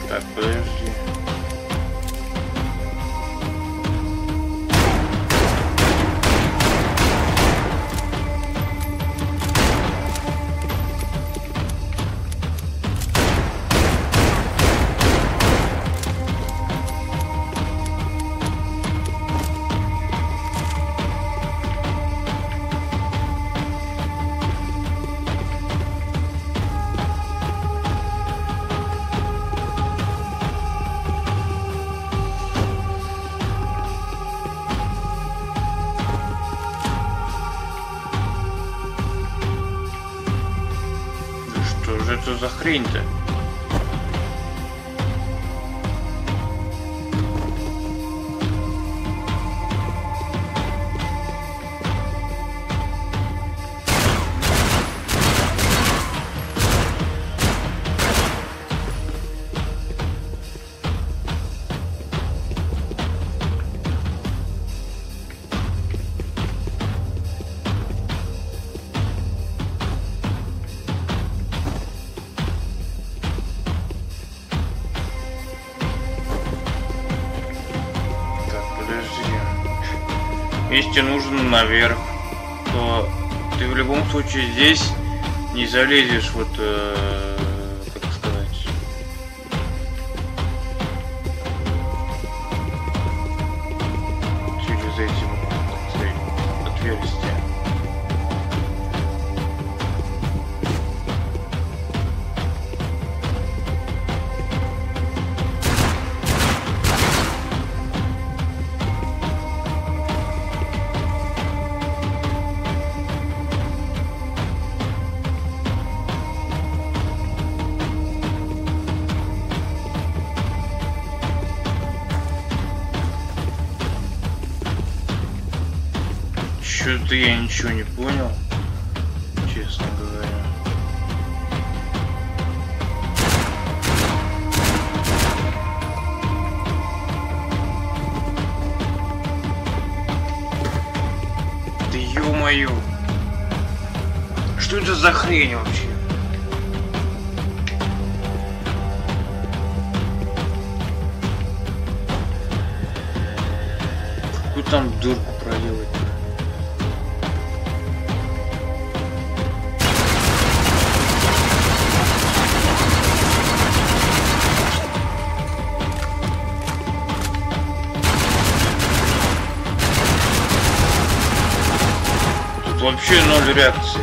Так, подожди. Что же это за хрень-то? Если тебе нужно наверх, то ты в любом случае здесь не залезешь, вот, как сказать, через эти вот, так сказать, отверстия. Что-то я ничего не понял, честно говоря. Да ё-моё! Что это за хрень вообще? Какую там дырку проделать? Вообще ноль реакции.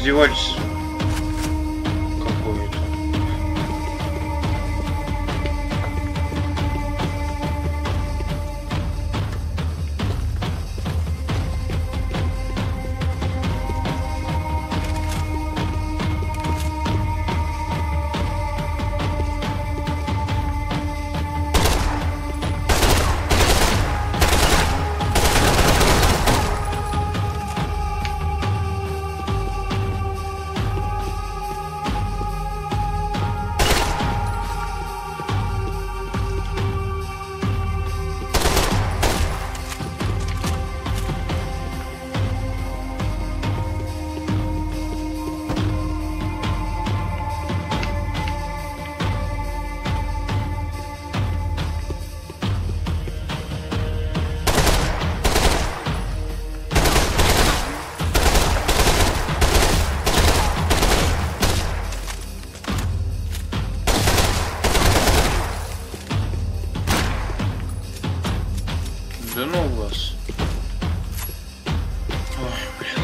издевательство какое-то. Да ну вас. Ой, блин.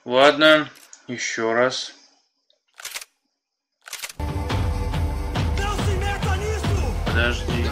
Ладно, еще раз. Подожди.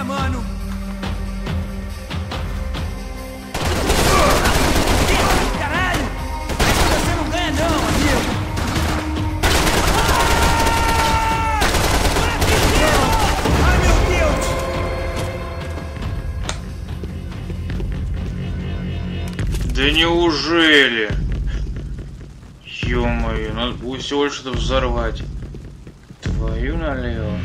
Mano. Caralho! Você não ganha não, amigo! Ai, meu Deus! Да неужели? Ё-моё, надо будет всего лишь это взорвать. Твою налево.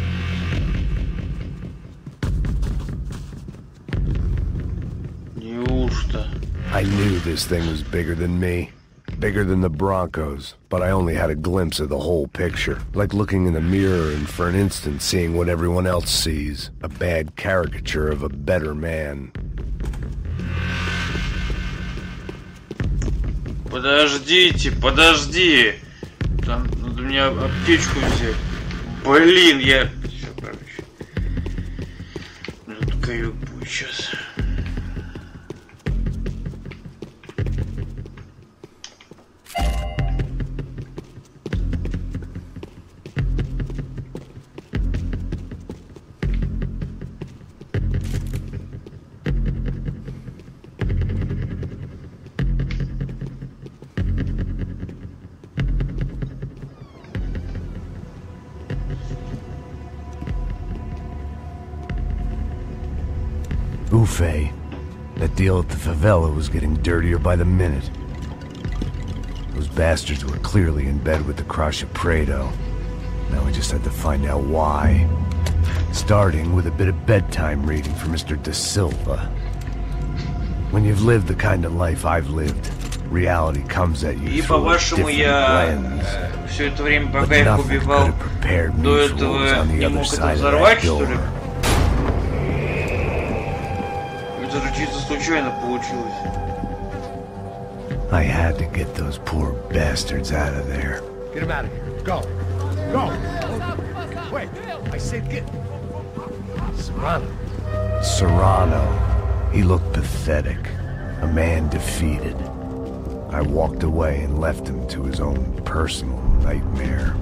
I knew this thing was bigger than me. Bigger than the Broncos, but I only had a glimpse of the whole picture. Like looking in the mirror and for an instant seeing what everyone else sees. A bad caricature of a better man. Подождите, подожди! Там надо мне аптечку взять. Блин, я... Все, короче. Тут каюк будет сейчас. buffet. That deal at the favela was getting dirtier by the minute. Those bastards were clearly in bed with the Crush of Prado. Now we just had to find out why. Starting with a bit of bedtime reading for Mr. Da Silva. When you've lived the kind of life I've lived, reality comes at you through a different lens. Все это время, пока их убивал, до этого не мог это взорвать, что ли? Это же чисто случайно получилось. I had to get those poor bastards out of there. Get him out of here. Go. Go. Wait. I said get. Serrano. Serrano. He looked pathetic. A man defeated. I walked away and left him to his own personal nightmare.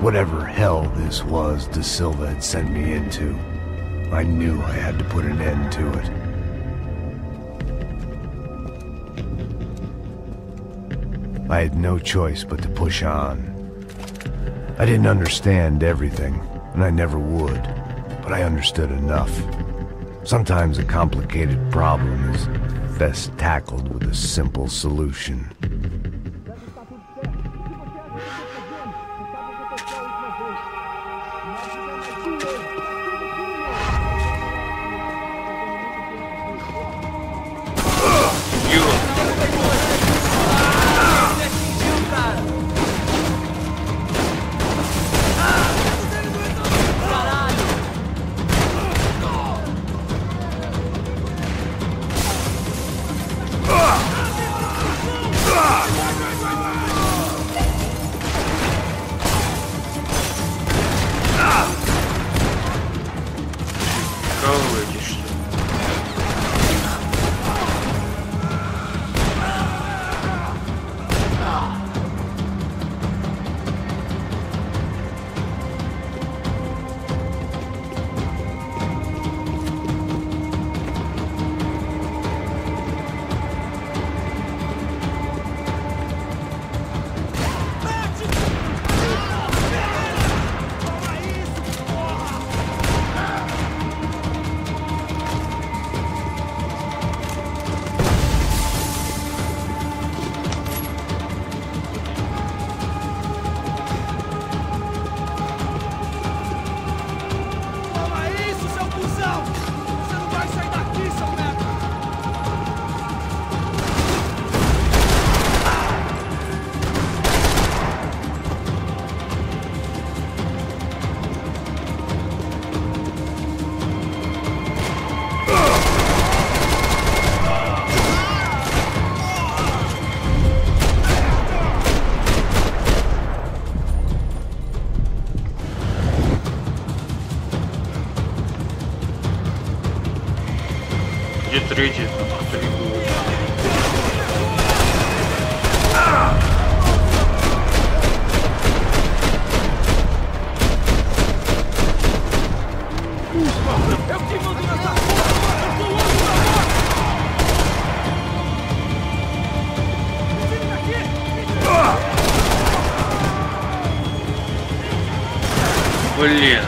Whatever hell this was Da Silva had sent me into, I knew I had to put an end to it. I had no choice but to push on. I didn't understand everything, and I never would, but I understood enough. Sometimes a complicated problem is best tackled with a simple solution. Третий, блин.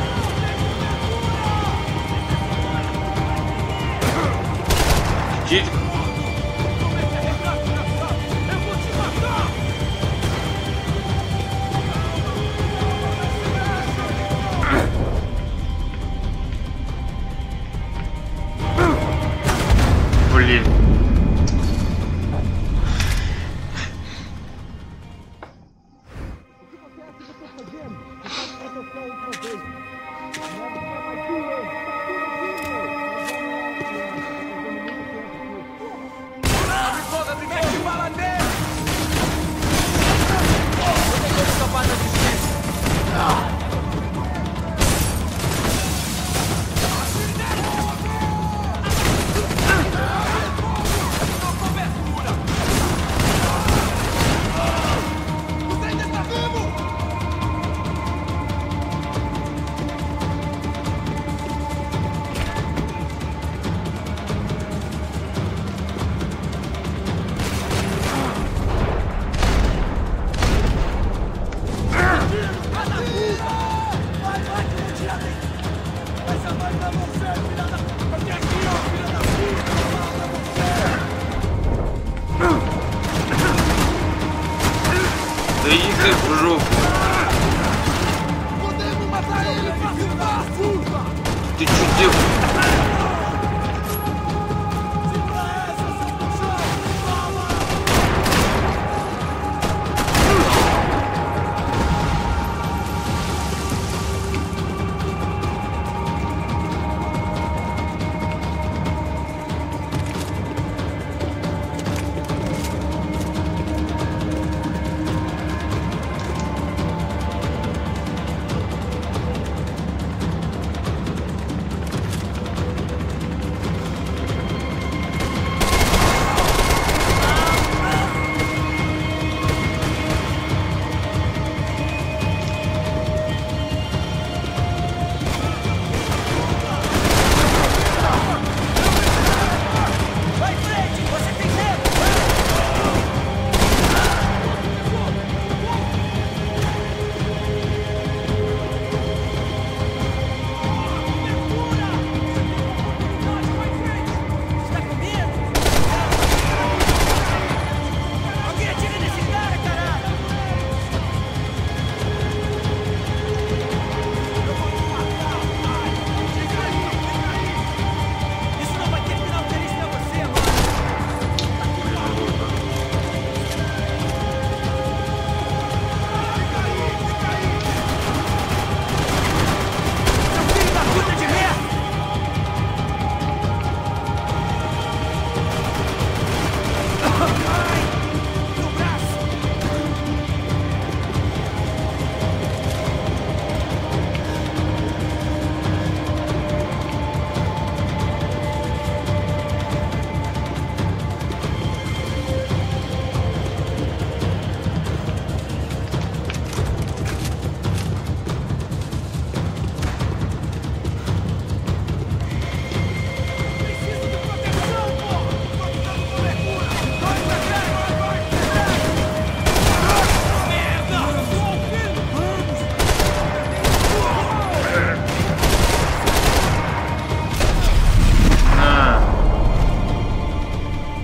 Блин. жопу. Ты что делаешь?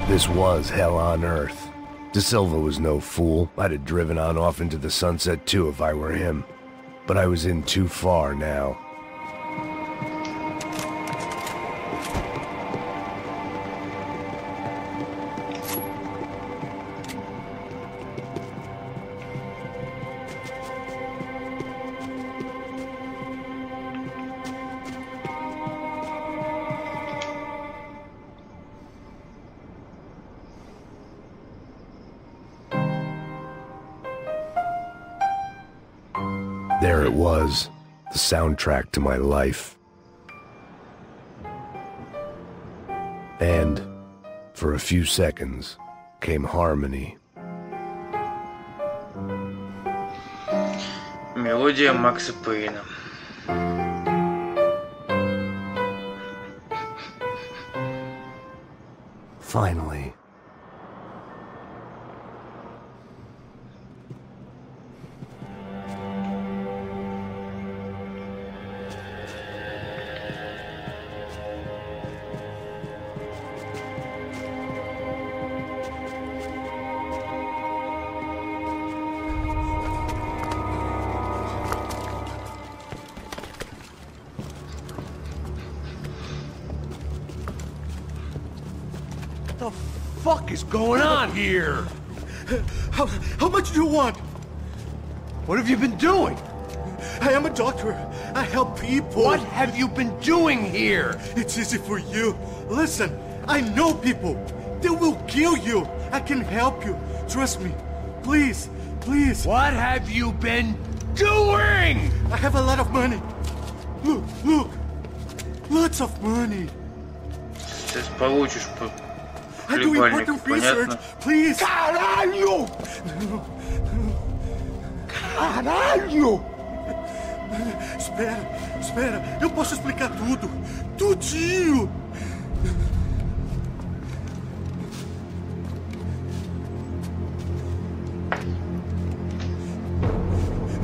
This was hell on earth. De Silva was no fool. I'd have driven on off into the sunset too if I were him. But I was in too far now. There it was, the soundtrack to my life. And, for a few seconds, came harmony. Мелодия Макса Пейна. Finally. What the fuck is going on here? How much do you want? What have you been doing? I am a doctor. I help people. What have you been doing here? It's easy for you. Listen, I know people. They will kill you. I can help you. Trust me. Please, please. What have you been doing? I have a lot of money. Look, look. Lots of money. Сейчас получишь по I do хлебальнику, important research. понятно? Please. Caralho! Caralho! Espera, espera. Eu posso explicar tudo. Tudinho.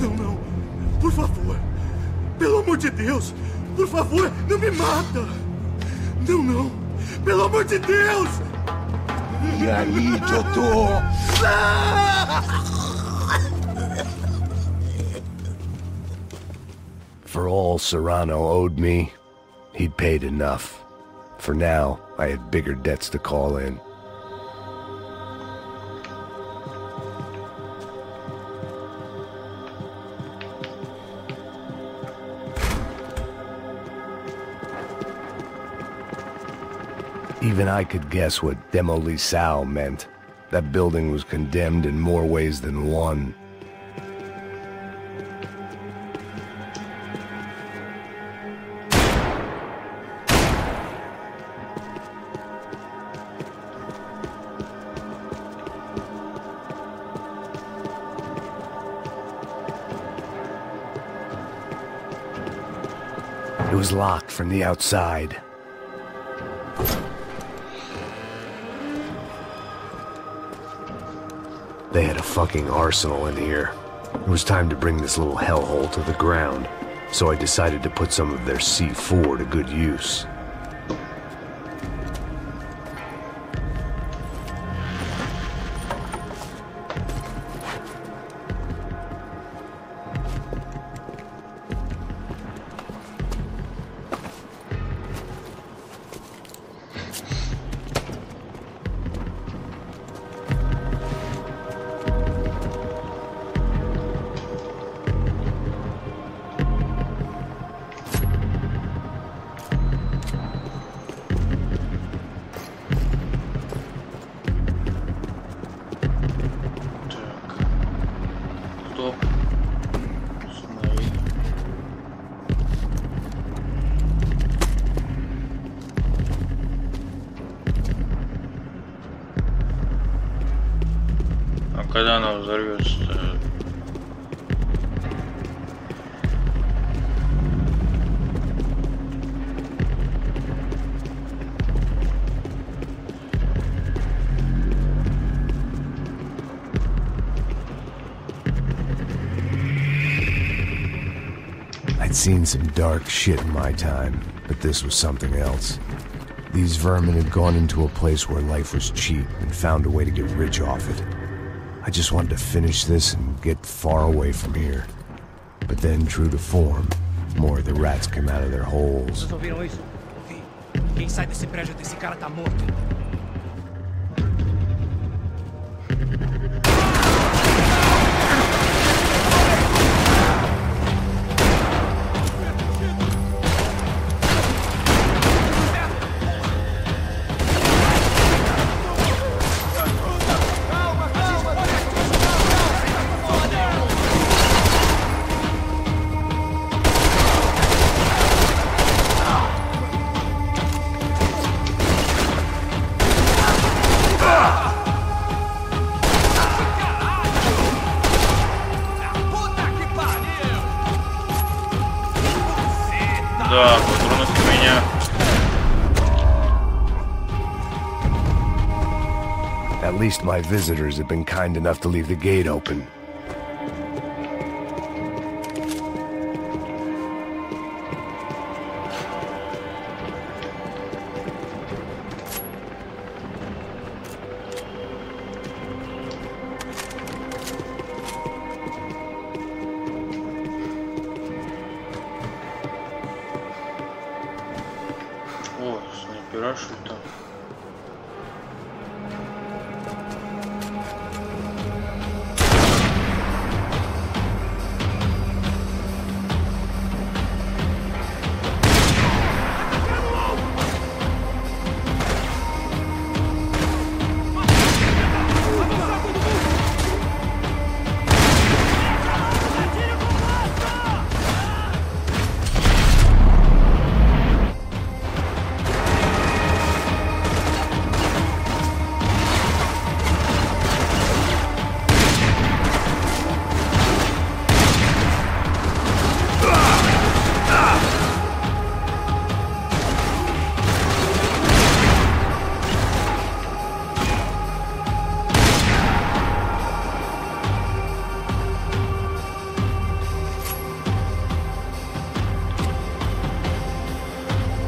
Não, não. Por favor. Pelo amor de Deus. Por favor, não me mata. Não, não. Pelo amor de Deus. E aí, doutor? For all Serrano owed me, he'd paid enough. For now, I had bigger debts to call in. Even I could guess what Demolisal meant. That building was condemned in more ways than one. It was locked from the outside. They had a fucking arsenal in here. It was time to bring this little hellhole to the ground, so I decided to put some of their C4 to good use. Когда она взорвется? I'd seen some dark shit in my time, but this was something else. These vermin had gone into a place where life was cheap and found a way to get rich off it. I just wanted to finish this and get far away from here. But then, true to form, more of the rats came out of their holes. Vocês ouviram isso? Ouvi. Quem sai desse prédio desse cara tá morto. Да, патронов у меня. At least my visitors have been kind enough to leave the gate open. О, снайпера что-то.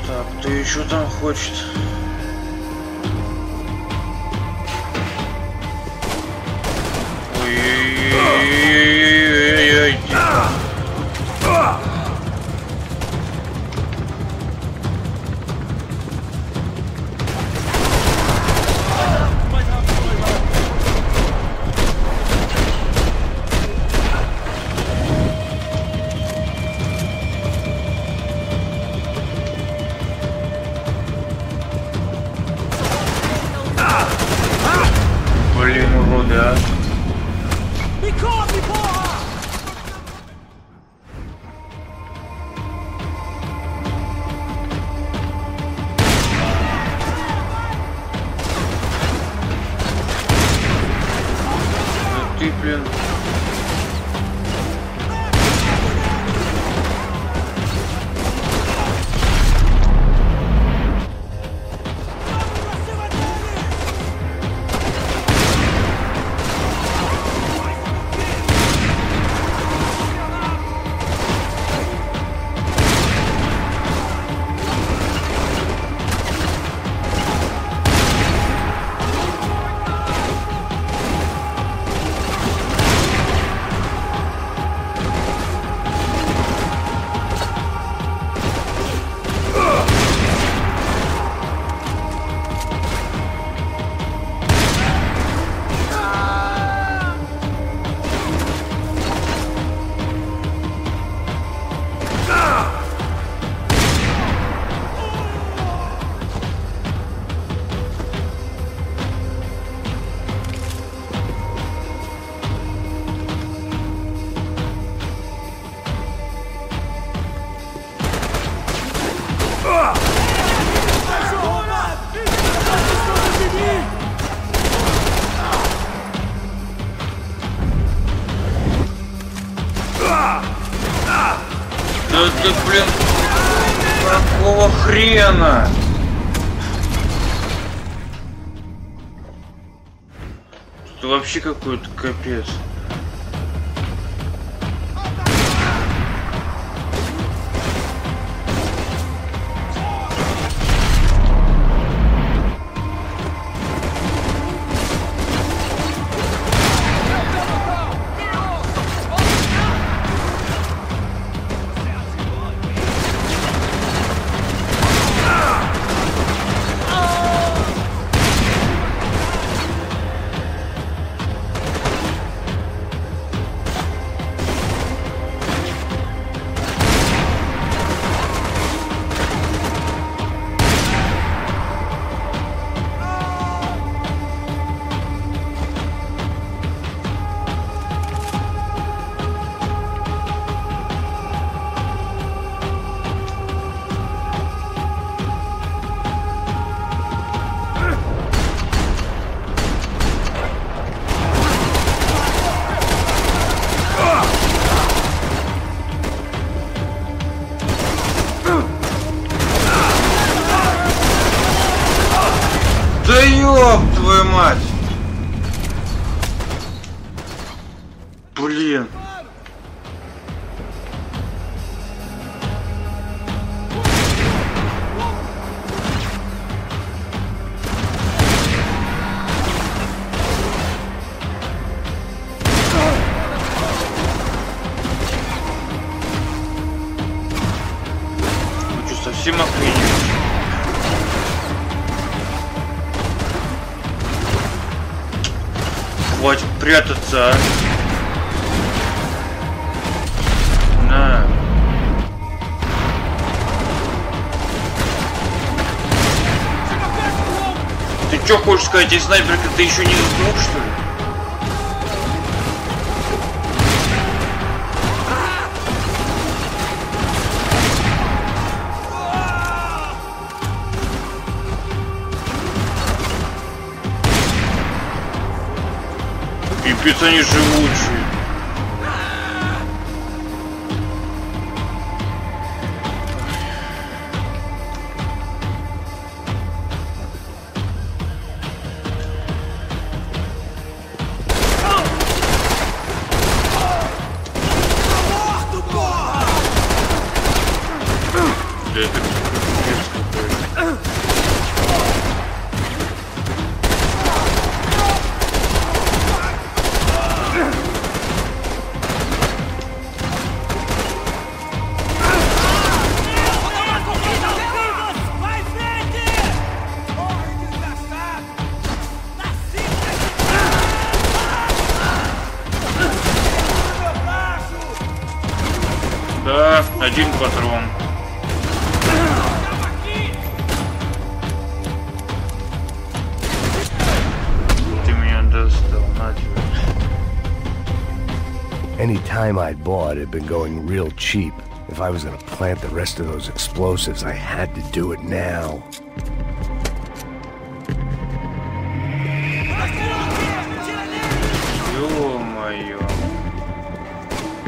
Так, ты еще там хочет? Ой-ой-ой-ой-ой-ой. Блин, уроды, а. Ты, блин. Это, блин, какого хрена? Это вообще какой-то капец. Да ёб твою мать! Блин! Вы что, совсем охренели? Хватит прятаться, а. На. Ты чё хочешь сказать, и снайперка, ты еще не сдох, что ли? Пипец, они живучие. Да это пипец какой-то. Да, один патрон. Ты меня достал. Any time I'd bought had been going real cheap. If I was gonna plant the rest of those explosives, I had to do it now. Ё-моё.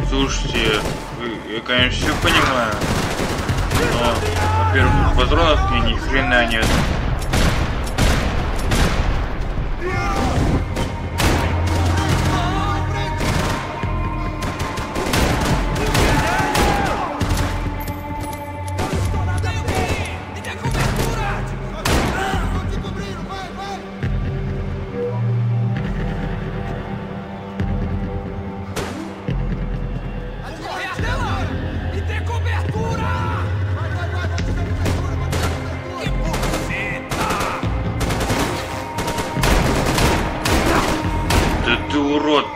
Слушайте, я, конечно, все понимаю, но, во-первых, тут патронов мне ни хрена нет. Ты урод.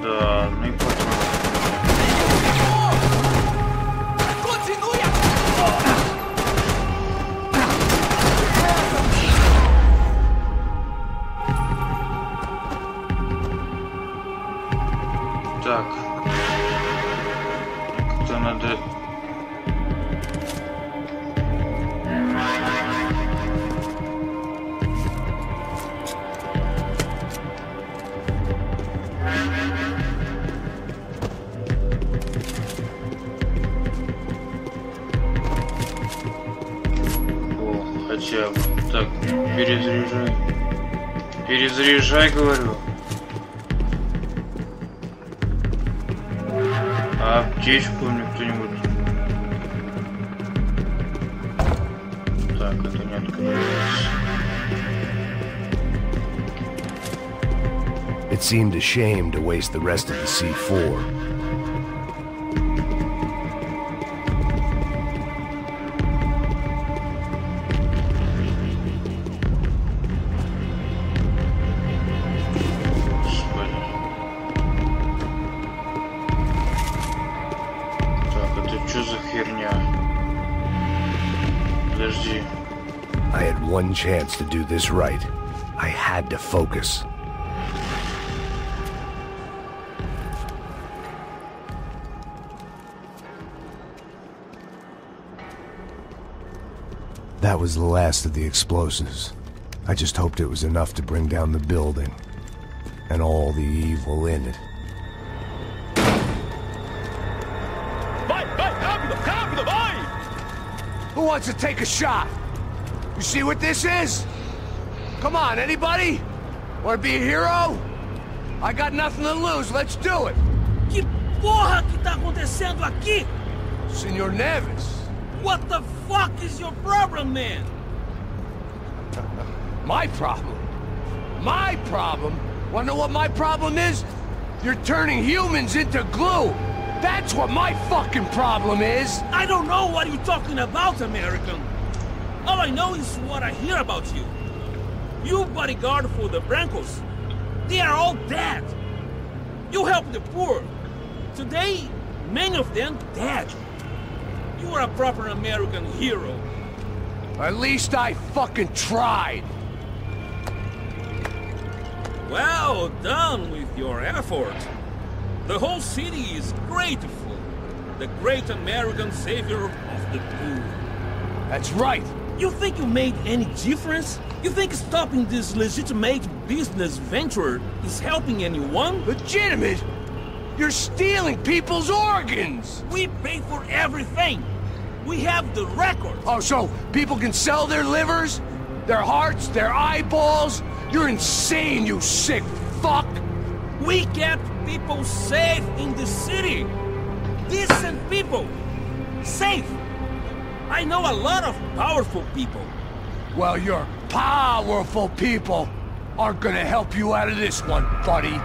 Да, ну и потом. Так. Как-то надо... Хотя бы. Так, перезаряжай. Перезаряжай, говорю. А аптечку мне кто-нибудь... Так, это не открывается. It seemed a shame to waste the rest of the C4. I had one chance to do this right. I had to focus. That was the last of the explosives. I just hoped it was enough to bring down the building and all the evil in it. Who wants to take a shot? You see what this is? Come on, anybody? Want to be a hero? I got nothing to lose, let's do it! Que porra que tá acontecendo aqui? Senor Neves. What the fuck is your problem, man? My problem? My problem? Wanna know what my problem is? You're turning humans into glue! That's what my fucking problem is! I don't know what you're talking about, American. All I know is what I hear about you. You bodyguard for the Brancos. They are all dead. You help the poor. Today, many of them dead. You are a proper American hero. At least I fucking tried. Well done with your effort. The whole city is grateful. The great American savior of the poor. That's right. You think you made any difference? You think stopping this legitimate business venture is helping anyone? Legitimate? You're stealing people's organs! We pay for everything. We have the records. Oh, so people can sell their livers? Their hearts? Their eyeballs? You're insane, you sick fuck! We kept people safe in the city. Decent people. Safe. I know a lot of powerful people. Well, your powerful people aren't gonna help you out of this one, buddy.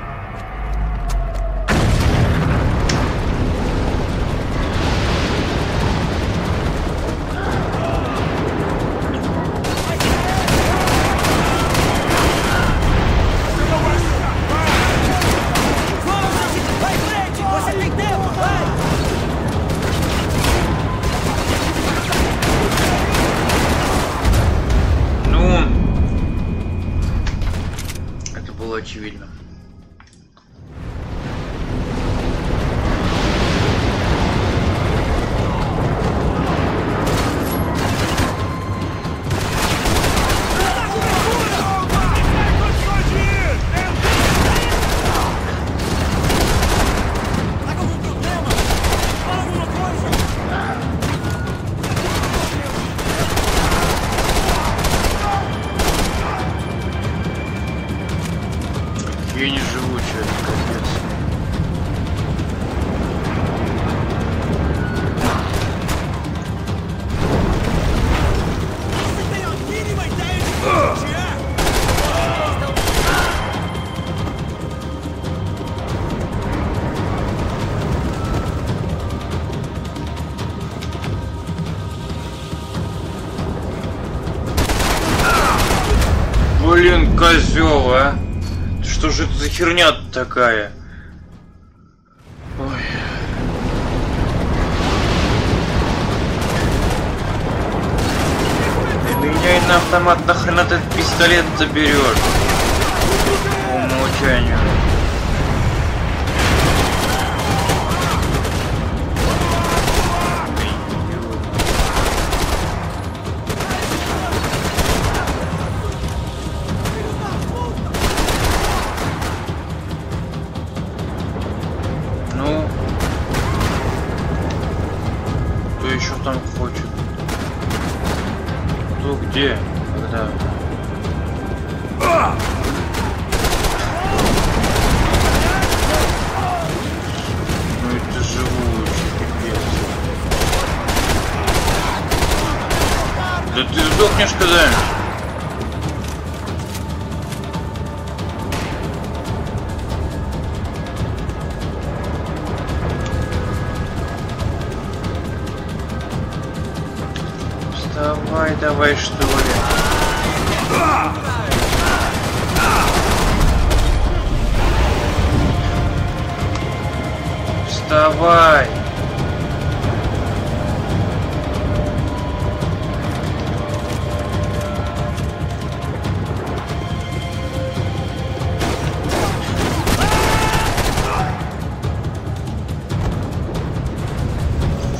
очевидно. Я не живучая, капец. Блин, козел, а! Что же это за херня такая? Ой. Меня и на автомат нахрен этот пистолет заберешь. По умолчанию. Там хочет. Кто где? Когда? Ну это живучий, пипец. Да ты сдохнешь когда? Давай, что ли? Вставай!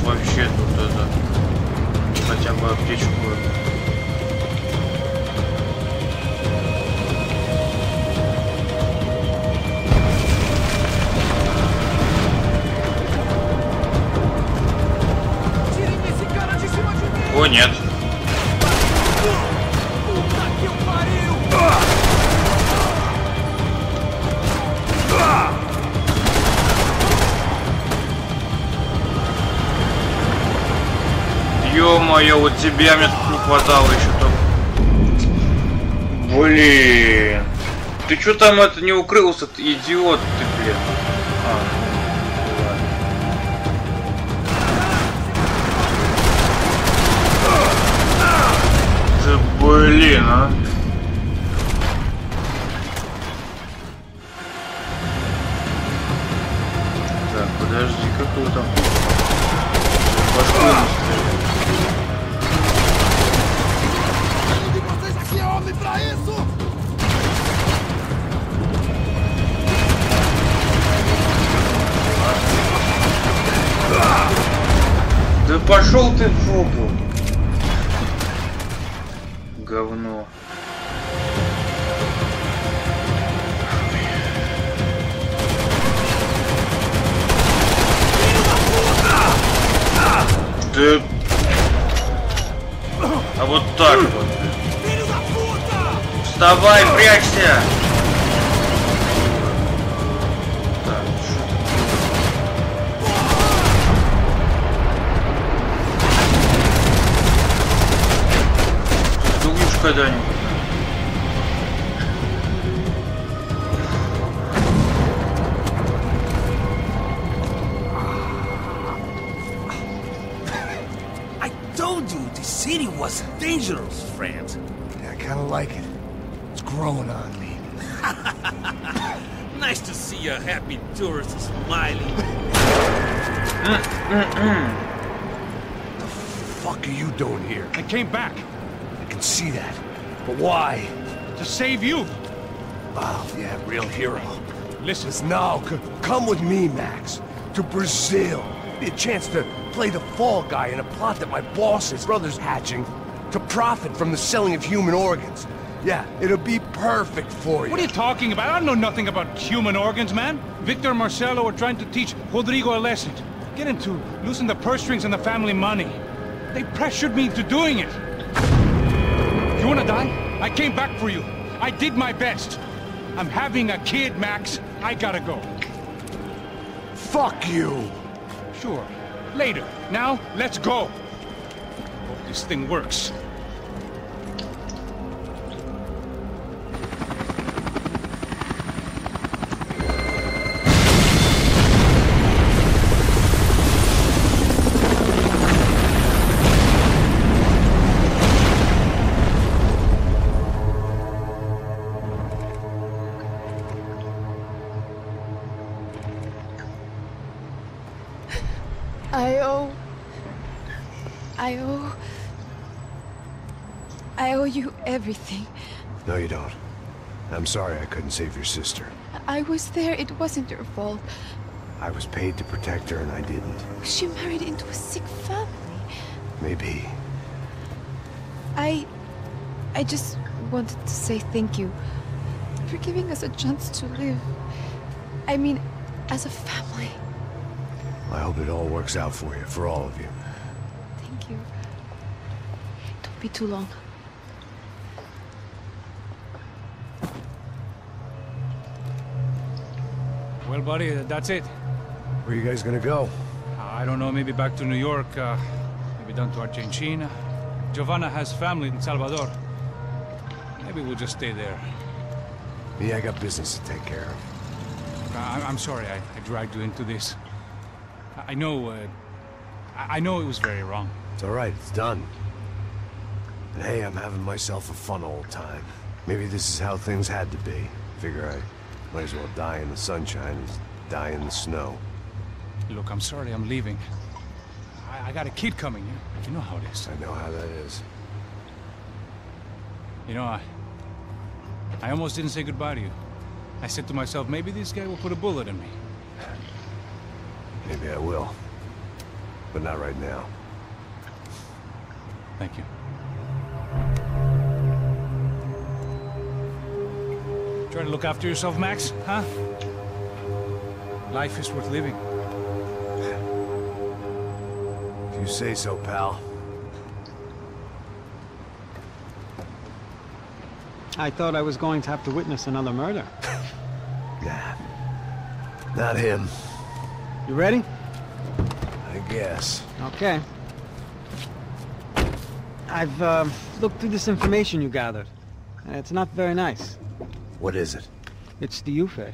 Вообще тут это... Хотя бы аптечку. О, нет. Ё-моё, вот тебя мне тут не хватало еще только. Блин. Ты чё там это не укрылся, ты идиот ты, блин. Ты, блин, а. Так, подожди, как его там? Башку. Да пошел ты в жопу. Говно. Да. А вот так вот. Вставай, прячься. Так, ты думаешь когда-нибудь? City was dangerous, friend. Yeah, I kind of like it. It's growing on me. Nice to see a happy tourist smiling. The fuck are you doing here? I came back I can see that. But why? to save you. Oh, yeah, real hero. Listen, No, come with me, Max. To Brazil. Be a chance to play the fall guy in a plot that my boss's brother's hatching to profit from the selling of human organs. Yeah, it'll be perfect for you. what are you talking about? I don't know nothing about human organs, man. Victor and Marcelo are trying to teach Rodrigo a lesson. Get into losing the purse strings and the family money. They pressured me into doing it. You wanna die? I came back for you. I did my best. I'm having a kid, Max. I gotta go. Fuck you! Sure. Later. Now, let's go. Hope this thing works. I owe you everything. No, you don't. I'm sorry I couldn't save your sister. I was there. It wasn't your fault. I was paid to protect her and I didn't. She married into a sick family. Maybe. I just wanted to say thank you for giving us a chance to live. I mean, as a family. I hope it all works out for you, for all of you. Thank you. Don't be too long. Well, buddy, that's it. Where are you guys gonna go? I don't know, maybe back to New York, maybe down to Argentina. Giovanna has family in Salvador. Maybe we'll just stay there. Me, I got business to take care of. I'm sorry I dragged you into this. I know it was very wrong. It's all right, it's done. And hey, I'm having myself a fun old time. Maybe this is how things had to be. Figure I might as well die in the sunshine as die in the snow. Look, I'm sorry I'm leaving. I got a kid coming. You know how it is. I know how that is. You know, I almost didn't say goodbye to you. I said to myself, maybe this guy will put a bullet in me. Maybe I will. But not right now. Thank you. Try to look after yourself, Max, huh? Life is worth living. If you say so, pal. I thought I was going to have to witness another murder. Nah. Not him. You ready? I guess. Okay. I've looked through this information you gathered. It's not very nice. What is it? It's the Ufe.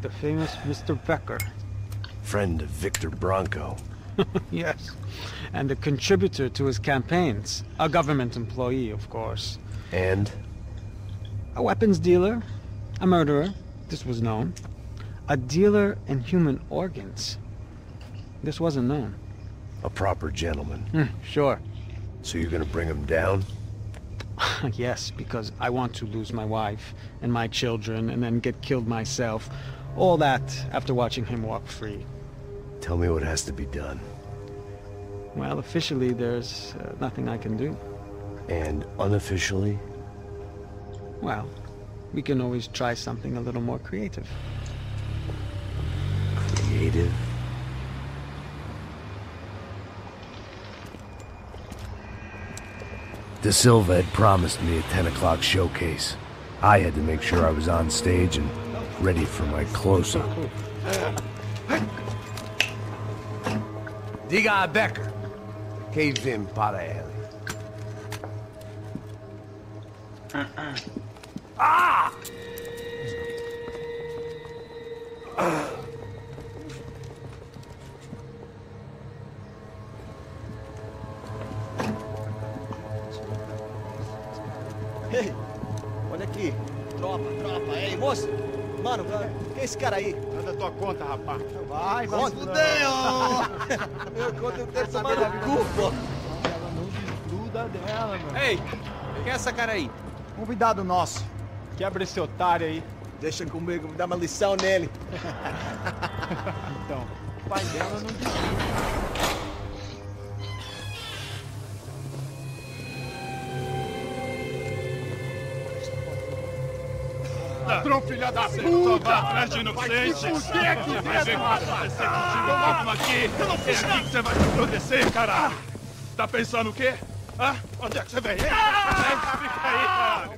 The famous Mr. Becker. Friend of Victor Bronco. Yes. And a contributor to his campaigns. A government employee, of course. And? A weapons dealer. A murderer. This was known. A dealer in human organs. This wasn't known. A proper gentleman. Sure. So you're gonna bring him down? Yes, because I want to lose my wife and my children and then get killed myself. All that after watching him walk free. Tell me what has to be done. Well, officially there's nothing I can do. And unofficially? Well, we can always try something a little more creative. Creative? De Silva had promised me a 10 o'clock showcase. I had to make sure I was on stage and ready for my close-up. Diga Becker. Cave in para ele. Ah! Ei, olha aqui. Tropa. Ei, moço. Mano, quem é esse cara aí? Manda tua conta, rapaz. Vai, fudeu! Meu conta eu tenho que tomar no cu, pô. Ela não desgruda dela, mano. Ei, quem é essa cara aí? Convidado nosso. Quebra esse otário aí. Deixa comigo, me dá uma lição nele. Então, o pai dela não Ladrão, filha da puta! Vai atrás de inocente! Vai ver o que vai acontecer contigo aqui! Eu não fiz nada! É aqui que você vai se acontecer, caralho! Tá pensando o quê? Hã? Onde é que você vem? Fica aí, caralho!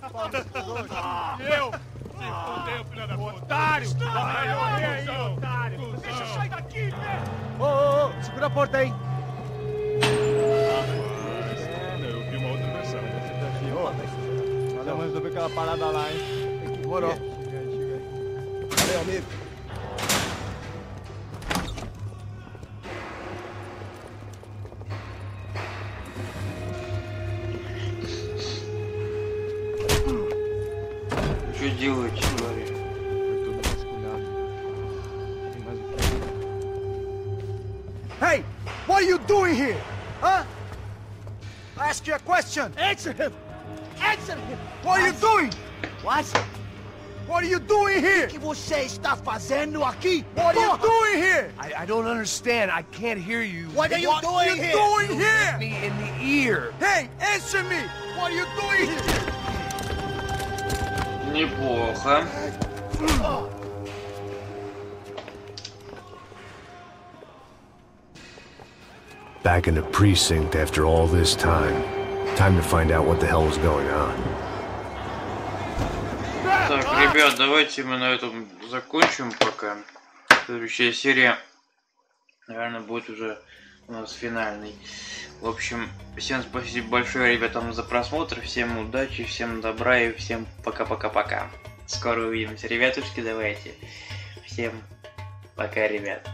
Eu? Se fodeu, filha da puta! Otário! Vai aí, otário! Deixa eu sair daqui, velho! Ô, segura a porta aí! Eu vi uma outra versão. Vamos resolver aquela parada lá, hein? Demorou. Chega aí. Valeu, amigo. Что делать, говорю? Hey, what are you doing here? Huh? I ask you a question. Answer him. Answer him. What are you doing? What? What are you doing here? O que você está fazendo aqui? What are you doing here? I don't understand. I can't hear you. What are you doing here? What are you doing here? Me in the ear. Hey, answer me. What are you doing here? Неплохо. Back in the precinct after all this time. Time to find out what the hell was going on. Так, ребят, давайте мы на этом закончим пока. Следующая серия, наверное, будет уже у нас финальной. В общем, всем спасибо большое, ребятам, за просмотр. Всем удачи, всем добра и всем пока-пока-пока. Скоро увидимся, ребятушки, давайте. Всем пока, ребят.